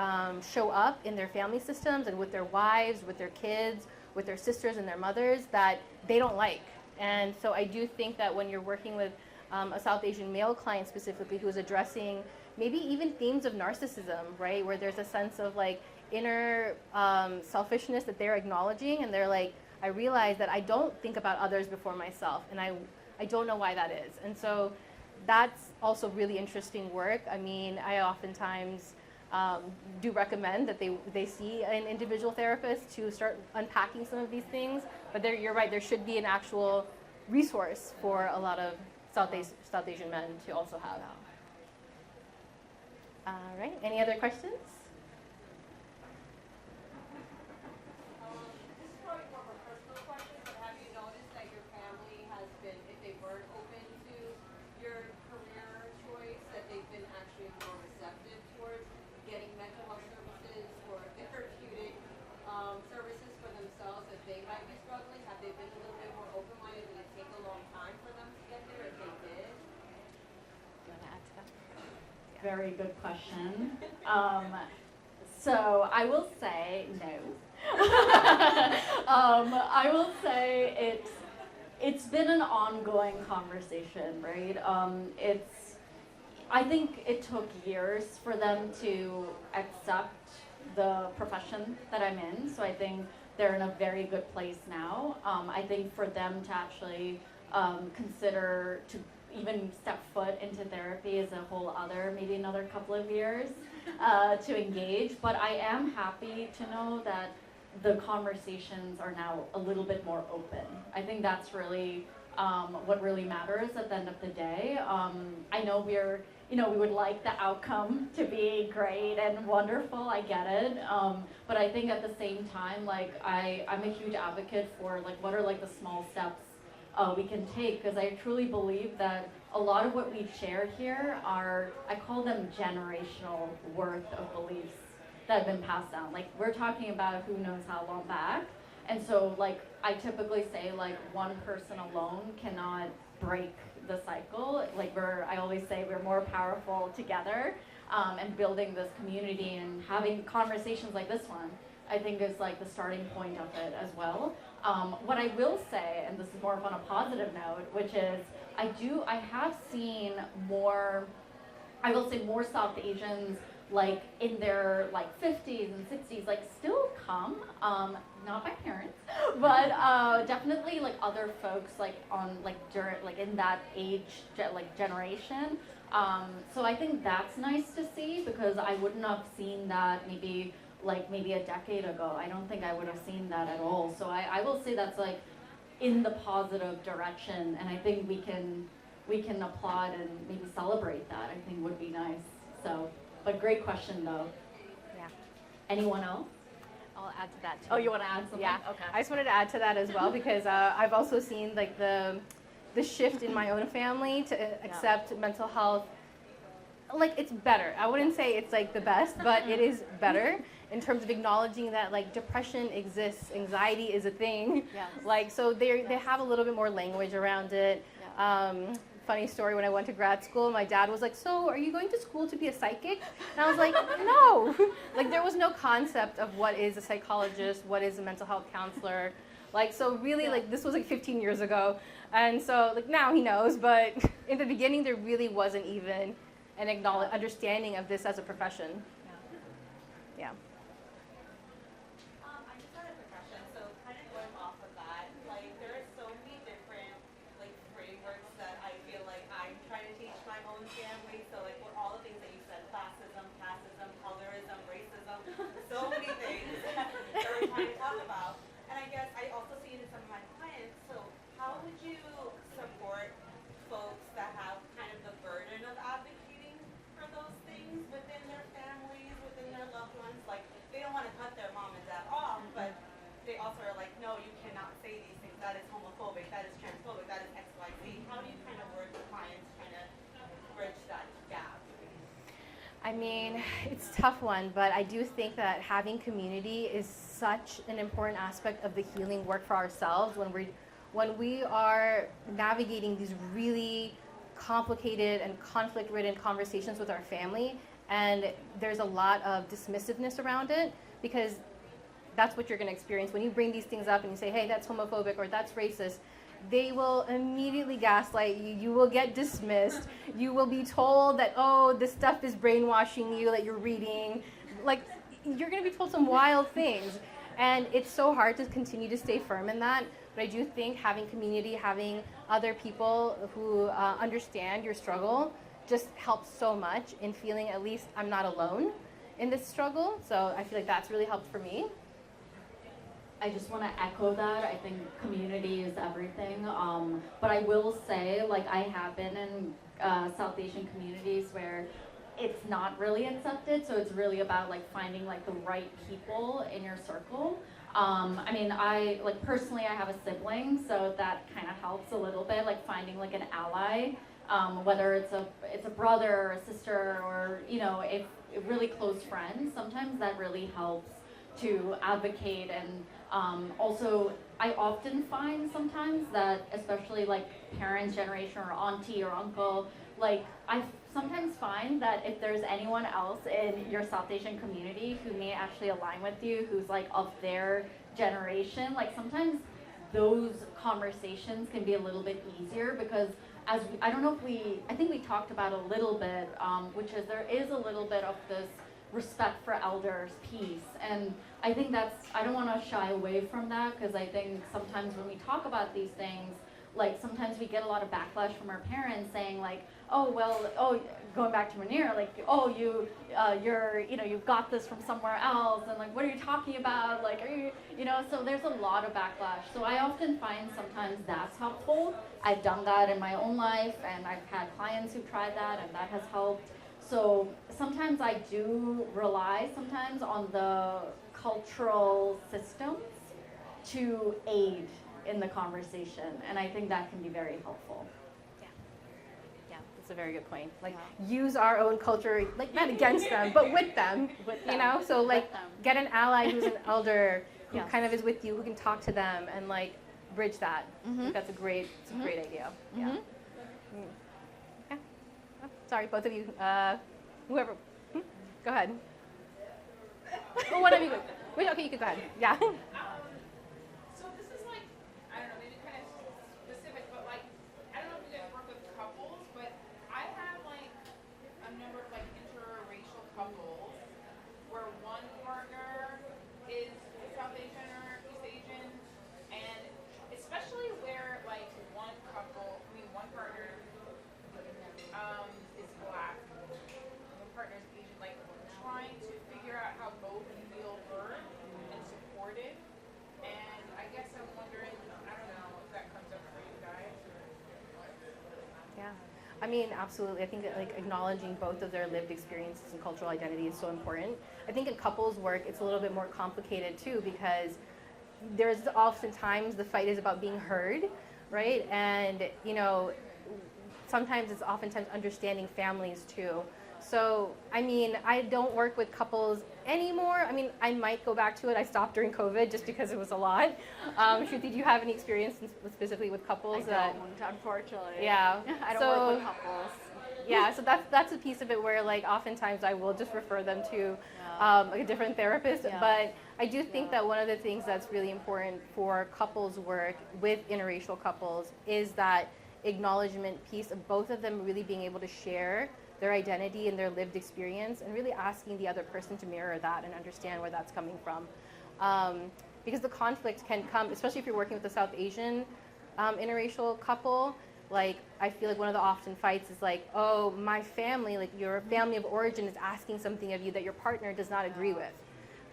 show up in their family systems and with their wives, with their kids, with their sisters and their mothers that they don't like. And so I do think that when you're working with a South Asian male client specifically who is addressing maybe even themes of narcissism, right, where there's a sense of like inner selfishness that they're acknowledging, and they're like, I realize that I don't think about others before myself, and I don't know why that is. And so that's also really interesting work. I mean, I oftentimes do recommend that they see an individual therapist to start unpacking some of these things. But you're right, there should be an actual resource for a lot of South Asian men to also have. All right, any other questions? This is probably more of a personal question, but have you noticed that your family has been, if they weren't open to your career choice, that they've been actually more receptive towards getting mental health services or therapeutic services for themselves if they might be struggling? Have they been a little bit more open-minded? Did it take a long time for them to get there if they did? Do you want to add to that? Very good question. So I will say no. I will say it's been an ongoing conversation, right? I think it took years for them to accept the profession that I'm in. So I think they're in a very good place now. I think for them to actually consider to even step foot into therapy is a whole other, maybe another couple of years to engage. But I am happy to know that the conversations are now a little bit more open. I think that's really what really matters at the end of the day. I know we would like the outcome to be great and wonderful, I get it. But I think at the same time, like I'm a huge advocate for like what are like the small steps we can take, because I truly believe that a lot of what we share here are, I call them generational worth of beliefs that have been passed down. Like we're talking about who knows how long back. And so like I typically say like one person alone cannot break the cycle. Like I always say we're more powerful together, and building this community and having conversations like this one, I think is like the starting point of it as well. What I will say, and this is more on a positive note, which is I have seen more, I will say more South Asians like in their like 50s and 60s, like still come, not my parents, but definitely like other folks like on like during like in that age like generation So I think that's nice to see, because I wouldn't have seen that maybe a decade ago. I don't think I would have seen that at all. So I will say that's like in the positive direction, and I think we can applaud and maybe celebrate that. I think would be nice. So, but great question though. Yeah. Anyone else? I'll add to that too. Oh, you want to add something? Yeah. Okay. I just wanted to add to that as well, because I've also seen like the shift in my own family to accept mental health. Like, it's better. I wouldn't say it's like the best, but it is better in terms of acknowledging that like depression exists, anxiety is a thing. Yes. Like, so they have a little bit more language around it. Yeah. Funny story, when I went to grad school, my dad was like, so are you going to school to be a psychic? And I was like, no. Like, there was no concept of what is a psychologist, what is a mental health counselor. Like, so really, like, this was like 15 years ago. And so, like, now he knows, but in the beginning, there really wasn't even an understanding of this as a profession. Yeah. I just had a quick question. So kind of going off of that, like there are so many different like frameworks that I feel like I'm trying to teach my own family. So like what all the things that you said, classism, casteism, colorism, racism, so many things that we're trying to talk about. And I guess I also see it in some of my clients. So how would you support folks that have kind of the burden of advocating for those things within their families, within their loved ones? Like they don't want to cut their mom and dad off, but they also are like, no, you cannot say these things. That is homophobic, that is transphobic, that is X, Y, Z. How do you kind of work with clients trying to bridge that gap? I mean, it's a tough one, but I do think that having community is such an important aspect of the healing work for ourselves when we are navigating these really complicated and conflict-ridden conversations with our family, and there's a lot of dismissiveness around it, because that's what you're going to experience when you bring these things up and you say, hey, that's homophobic or that's racist. They will immediately gaslight you. You will get dismissed. You will be told that, oh, this stuff is brainwashing you that you're reading. Like, you're going to be told some wild things. And it's so hard to continue to stay firm in that. But I do think having community, having other people who understand your struggle just helps so much in feeling at least I'm not alone in this struggle. So I feel like that's really helped for me. I just want to echo that. I think community is everything. But I will say, like, I have been in South Asian communities where it's not really accepted. So it's really about like finding like the right people in your circle. I mean, personally, I have a sibling, so that kind of helps a little bit, like finding like an ally, whether it's a brother or a sister, or if really close friends. Sometimes that really helps to advocate. And also, I often find sometimes that, especially like parents' generation or auntie or uncle, like I sometimes find that if there's anyone else in your South Asian community who may actually align with you, who's like of their generation, like sometimes those conversations can be a little bit easier, because I think we talked about a little bit, which is there is a little bit of this respect for elders piece. And I think I don't want to shy away from that, because I think sometimes when we talk about these things, like sometimes we get a lot of backlash from our parents saying like, going back to Nair, like, you've got this from somewhere else, and like, what are you talking about? Like, are you, so there's a lot of backlash. So I often find sometimes that's helpful. I've done that in my own life, and I've had clients who've tried that, and that has helped. So sometimes I do rely sometimes on the cultural systems to aid in the conversation, and I think that can be very helpful. Yeah, that's a very good point. Like, use our own culture, like not against them, but with them. So like, get an ally who's an elder who kind of is with you, who can talk to them and like bridge that. I think that's a great idea. Yeah. Okay. Oh, sorry, both of you. Whoever. Go ahead. Well, one of you. Wait, okay, you can go ahead. Yeah. So this is like, I don't know, maybe kind of specific, but like, I don't know if you guys work with couples, but I have like a number of like interracial couples where one partner is South Asian or East Asian, and especially where like one partner is supported. And I guess I'm wondering, I don't know if that comes up for you guys. Yeah. I mean, absolutely. I think that like acknowledging both of their lived experiences and cultural identity is so important. I think in couples work, it's a little bit more complicated too, because there's oftentimes the fight is about being heard, right? And, you know, sometimes it's oftentimes understanding families too. So, I mean, I don't work with couples anymore. I mean, I might go back to it. I stopped during COVID just because it was a lot. Shruthi, do you have any experience specifically with couples? I don't, unfortunately. Yeah. I don't work with couples. Yeah, so that's a piece of it where like oftentimes I will just refer them to like a different therapist. Yeah. But I do think that one of the things that's really important for couples work with interracial couples is that acknowledgement piece of both of them really being able to share their identity and their lived experience, and really asking the other person to mirror that and understand where that's coming from. Because the conflict can come, especially if you're working with a South Asian interracial couple. Like, I feel like one of the often fights is like, oh, my family, like your family of origin is asking something of you that your partner does not agree with,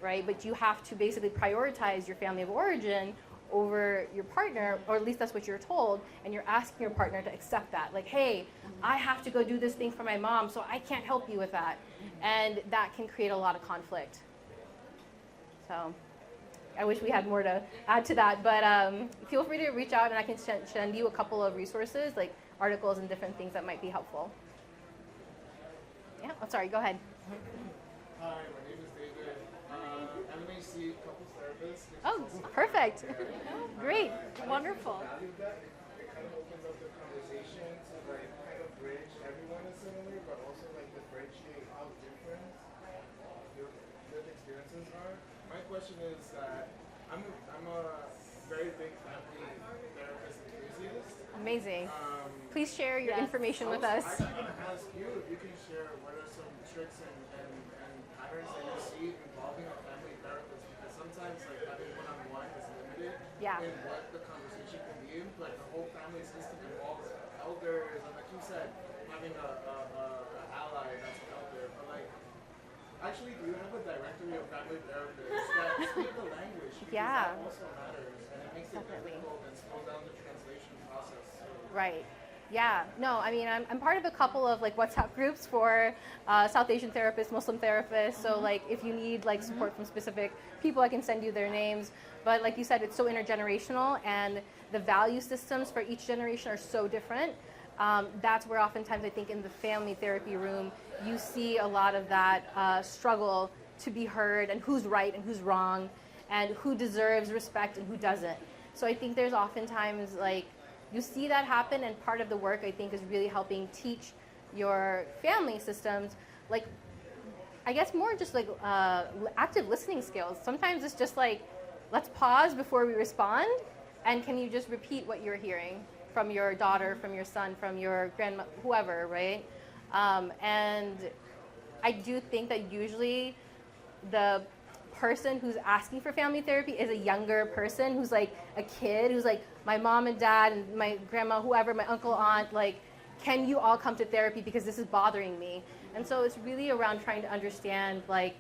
right? But you have to basically prioritize your family of origin over your partner, or at least that's what you're told, and you're asking your partner to accept that. Like, hey, I have to go do this thing for my mom, so I can't help you with that. And that can create a lot of conflict. So I wish we had more to add to that, but feel free to reach out and I can send you a couple of resources, like articles and different things that might be helpful. Yeah, I'm sorry, go ahead. Hi, my name is David. NYC couples therapist. Oh, perfect. Great. Wonderful. Value that. It kind of opens up the conversation to like kind of bridge everyone is similar, but also like differentiate how different your lived experiences are. My question is that I'm a very big family therapist enthusiast. Amazing. Please share your information with us. I was actually going to ask you if you can share what are some tricks and patterns that you see involving a family therapist, because sometimes like having one-on-one is limited in what the conversation can be in, but the whole family system involves elders, and like you said, having a ally that's an elder, but like, actually, do you have a directory of family therapists that speak the language? Because that also matters, and it makes it difficult and slows down the translation process. Right. Yeah. No, I mean, I'm part of a couple of like WhatsApp groups for South Asian therapists, Muslim therapists. So like if you need like support from specific people, I can send you their names. But like you said, it's so intergenerational, and the value systems for each generation are so different. That's where oftentimes I think in the family therapy room, you see a lot of that struggle to be heard, and who's right and who's wrong, and who deserves respect and who doesn't. So I think there's oftentimes like, you see that happen, and part of the work I think is really helping teach your family systems, like, I guess more just like active listening skills. Sometimes it's just like, let's pause before we respond, and can you just repeat what you're hearing from your daughter, from your son, from your grandma, whoever, right? And I do think that usually the person who's asking for family therapy is a younger person who's like a kid, who's like, my mom and dad and my grandma, whoever, my uncle, aunt, like, can you all come to therapy because this is bothering me? And so it's really around trying to understand, like,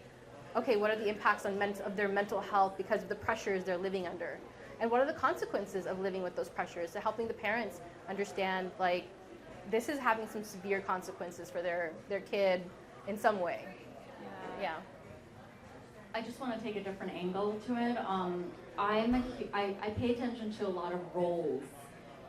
okay, what are the impacts on of their mental health because of the pressures they're living under? And what are the consequences of living with those pressures? So helping the parents understand, like, this is having some severe consequences for their kid in some way. Yeah. I just want to take a different angle to it. I pay attention to a lot of roles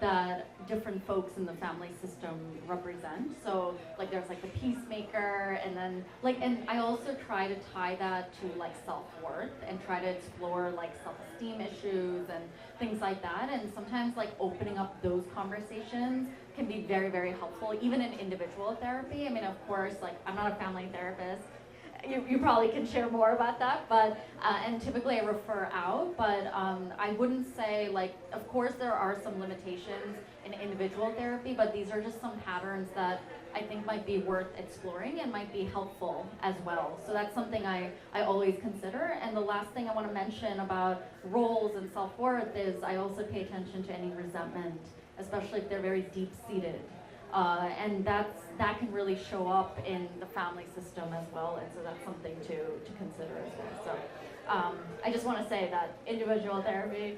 that different folks in the family system represent. So like there's like the peacemaker, and then like, and I also try to tie that to like self-worth and try to explore like self-esteem issues and things like that. And sometimes like opening up those conversations can be very, very helpful, even in individual therapy. I mean, of course, like I'm not a family therapist. You probably can share more about that, but and typically I refer out, but I wouldn't say, like, of course there are some limitations in individual therapy, but these are just some patterns that I think might be worth exploring and might be helpful as well. So that's something I always consider. And the last thing I want to mention about roles and self-worth is I also pay attention to any resentment, especially if they're very deep-seated. And that can really show up in the family system as well, and so that's something to consider as well. So I just want to say that individual therapy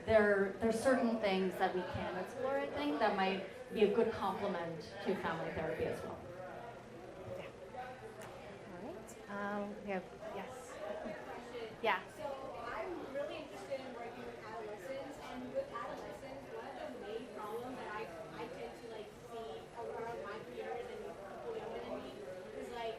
there's certain things that we can explore, I think, that might be a good complement to family therapy as well. All right. We have, yes. Yeah. So I'm really interested in working with adolescents, and with adolescents, one of the main problems that I tend to like see around my peers and people younger than me is like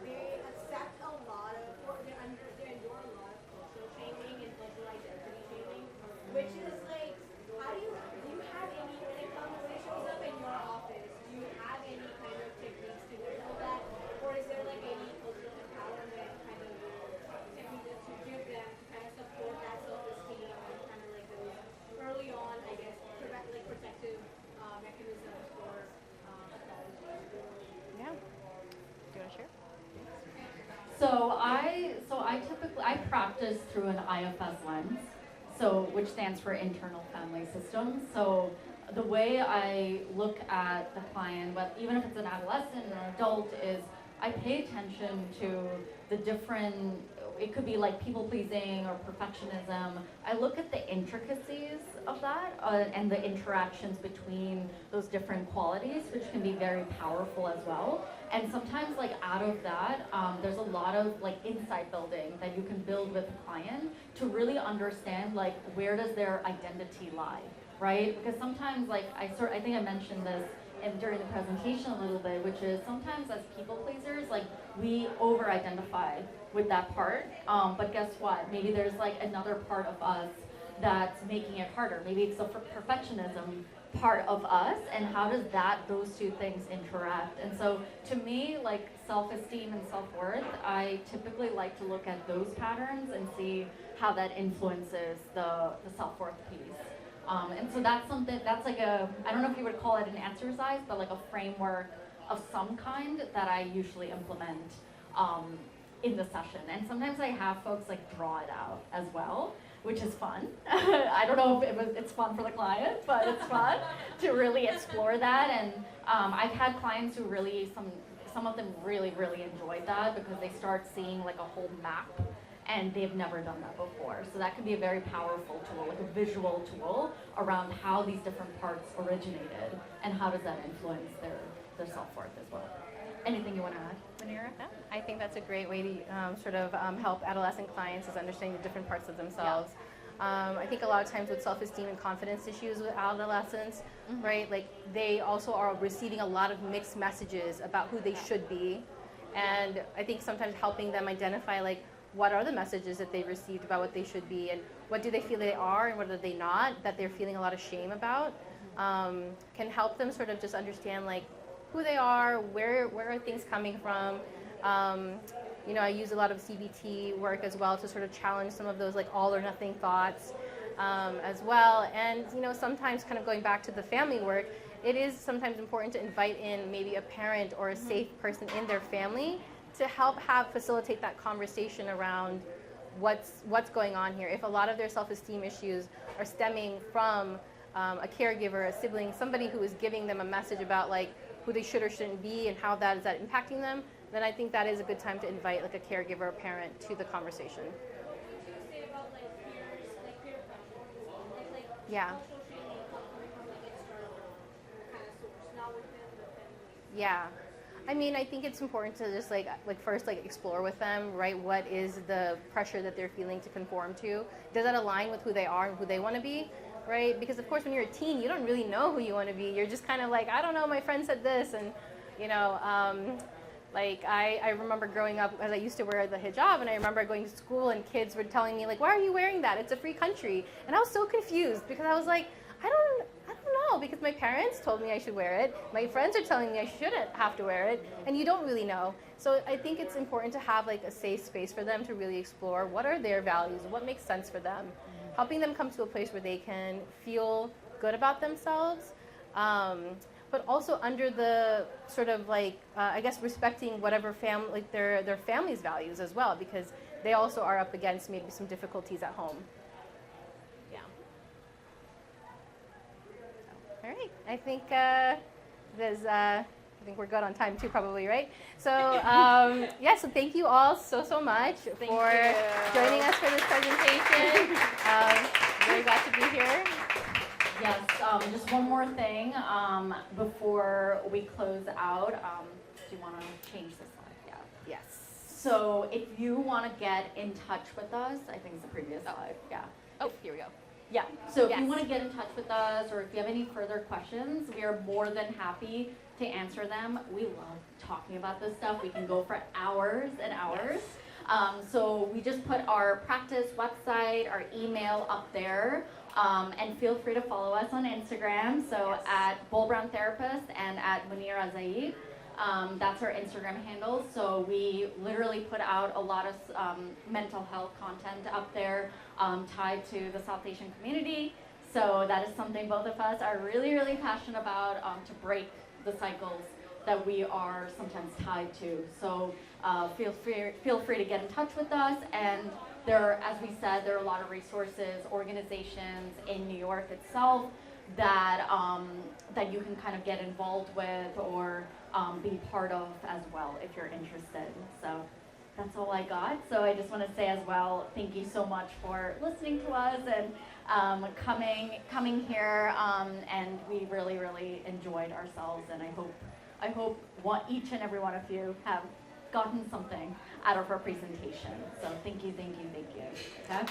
they accept a lot of, or they endure a lot of cultural shaming and cultural identity shaming, which is like, how do you have any, when it comes, when it shows up in your office, do you have any kind of techniques to deal with that, or is there like any cultural empowerment kind of techniques to give them to kind of support that self-esteem and kind of like those early on, I guess, protective mechanisms for pathology? Yeah. Do you want to share? So I typically practice through an IFS lens, so which stands for internal family systems. So the way I look at the client, but even if it's an adolescent or an adult, is I pay attention to the different, it could be like people pleasing or perfectionism. I look at the intricacies of that and the interactions between those different qualities, which can be very powerful as well. And sometimes like out of that, there's a lot of like insight building that you can build with a client to really understand like where does their identity lie, right? Because sometimes like I think I mentioned this during the presentation a little bit, which is sometimes as people pleasers, like we over-identify with that part, but guess what? Maybe there's like another part of us that's making it harder. Maybe it's the perfectionism part of us, and how does those two things interact? And so to me, like self-esteem and self-worth, I typically like to look at those patterns and see how that influences the self-worth piece. And so that's something, that's like I don't know if you would call it an exercise, but like a framework of some kind that I usually implement in the session. And sometimes I have folks like draw it out as well, which is fun. I don't know if it's fun for the client, but it's fun to really explore that. And I've had clients who really, some of them really, really enjoyed that because they start seeing like a whole map, and they've never done that before. So that can be a very powerful tool, like a visual tool around how these different parts originated and how does that influence their self-worth as well. Anything you want to add, Nair? No, I think that's a great way to help adolescent clients is understanding the different parts of themselves. Yeah. I think a lot of times with self-esteem and confidence issues with adolescents, right, like they also are receiving a lot of mixed messages about who they should be. And I think sometimes helping them identify like what are the messages that they received about what they should be, and what do they feel they are and what are they not, that they're feeling a lot of shame about, can help them sort of just understand like who they are, where are things coming from. I use a lot of CBT work as well to sort of challenge some of those like all or nothing thoughts as well. And sometimes kind of going back to the family work, it is sometimes important to invite in maybe a parent or a safe person in their family to help facilitate that conversation around what's going on here. If a lot of their self-esteem issues are stemming from a caregiver, a sibling, somebody who is giving them a message about like who they should or shouldn't be and how that is impacting them, then I think that is a good time to invite like a caregiver or parent to the conversation. What would you say about like peers, like peer pressure, like yeah. social shaming coming from like external kind of source, not within the family? Yeah. I mean, I think it's important to just like first like explore with them, right? What is the pressure that they're feeling to conform to? Does that align with who they are and who they want to be, right? Because of course, when you're a teen, you don't really know who you want to be. You're just kind of like, I don't know, my friend said this, and like I remember growing up, as I used to wear the hijab, and I remember going to school and kids were telling me like, why are you wearing that? It's a free country, and I was so confused because I was like, I don't know, because my parents told me I should wear it. My friends are telling me I shouldn't have to wear it, and you don't really know. So I think it's important to have like a safe space for them to really explore what are their values, what makes sense for them, helping them come to a place where they can feel good about themselves, but also under the sort of like, I guess respecting whatever family, like their family's values as well, because they also are up against maybe some difficulties at home. All right, I think does I think we're good on time too, probably, right? So, yeah, so thank you all so much for joining us for this presentation. Very glad to be here. Yes, just one more thing before we close out. Do you want to change the slide? Yeah. Yes. So if you want to get in touch with us, I think it's the previous slide. Yeah. Oh, here we go. Yeah, so if you want to get in touch with us or if you have any further questions, we are more than happy to answer them. We love talking about this stuff. We can go for hours and hours. So we just put our practice website, our email up there, and feel free to follow us on Instagram. So at Bull Brown Therapist and at Munir Azaid. That's our Instagram handle. So we literally put out a lot of mental health content up there tied to the South Asian community. So that is something both of us are really, really passionate about to break the cycles that we are sometimes tied to. So feel free to get in touch with us. And there are, as we said, there are a lot of resources, organizations in New York itself that that you can kind of get involved with or be part of as well if you're interested. So that's all I got. So I just want to say as well, thank you so much for listening to us and coming here. And we really, really enjoyed ourselves. And I hope each and every one of you have gotten something out of our presentation. So thank you. Okay?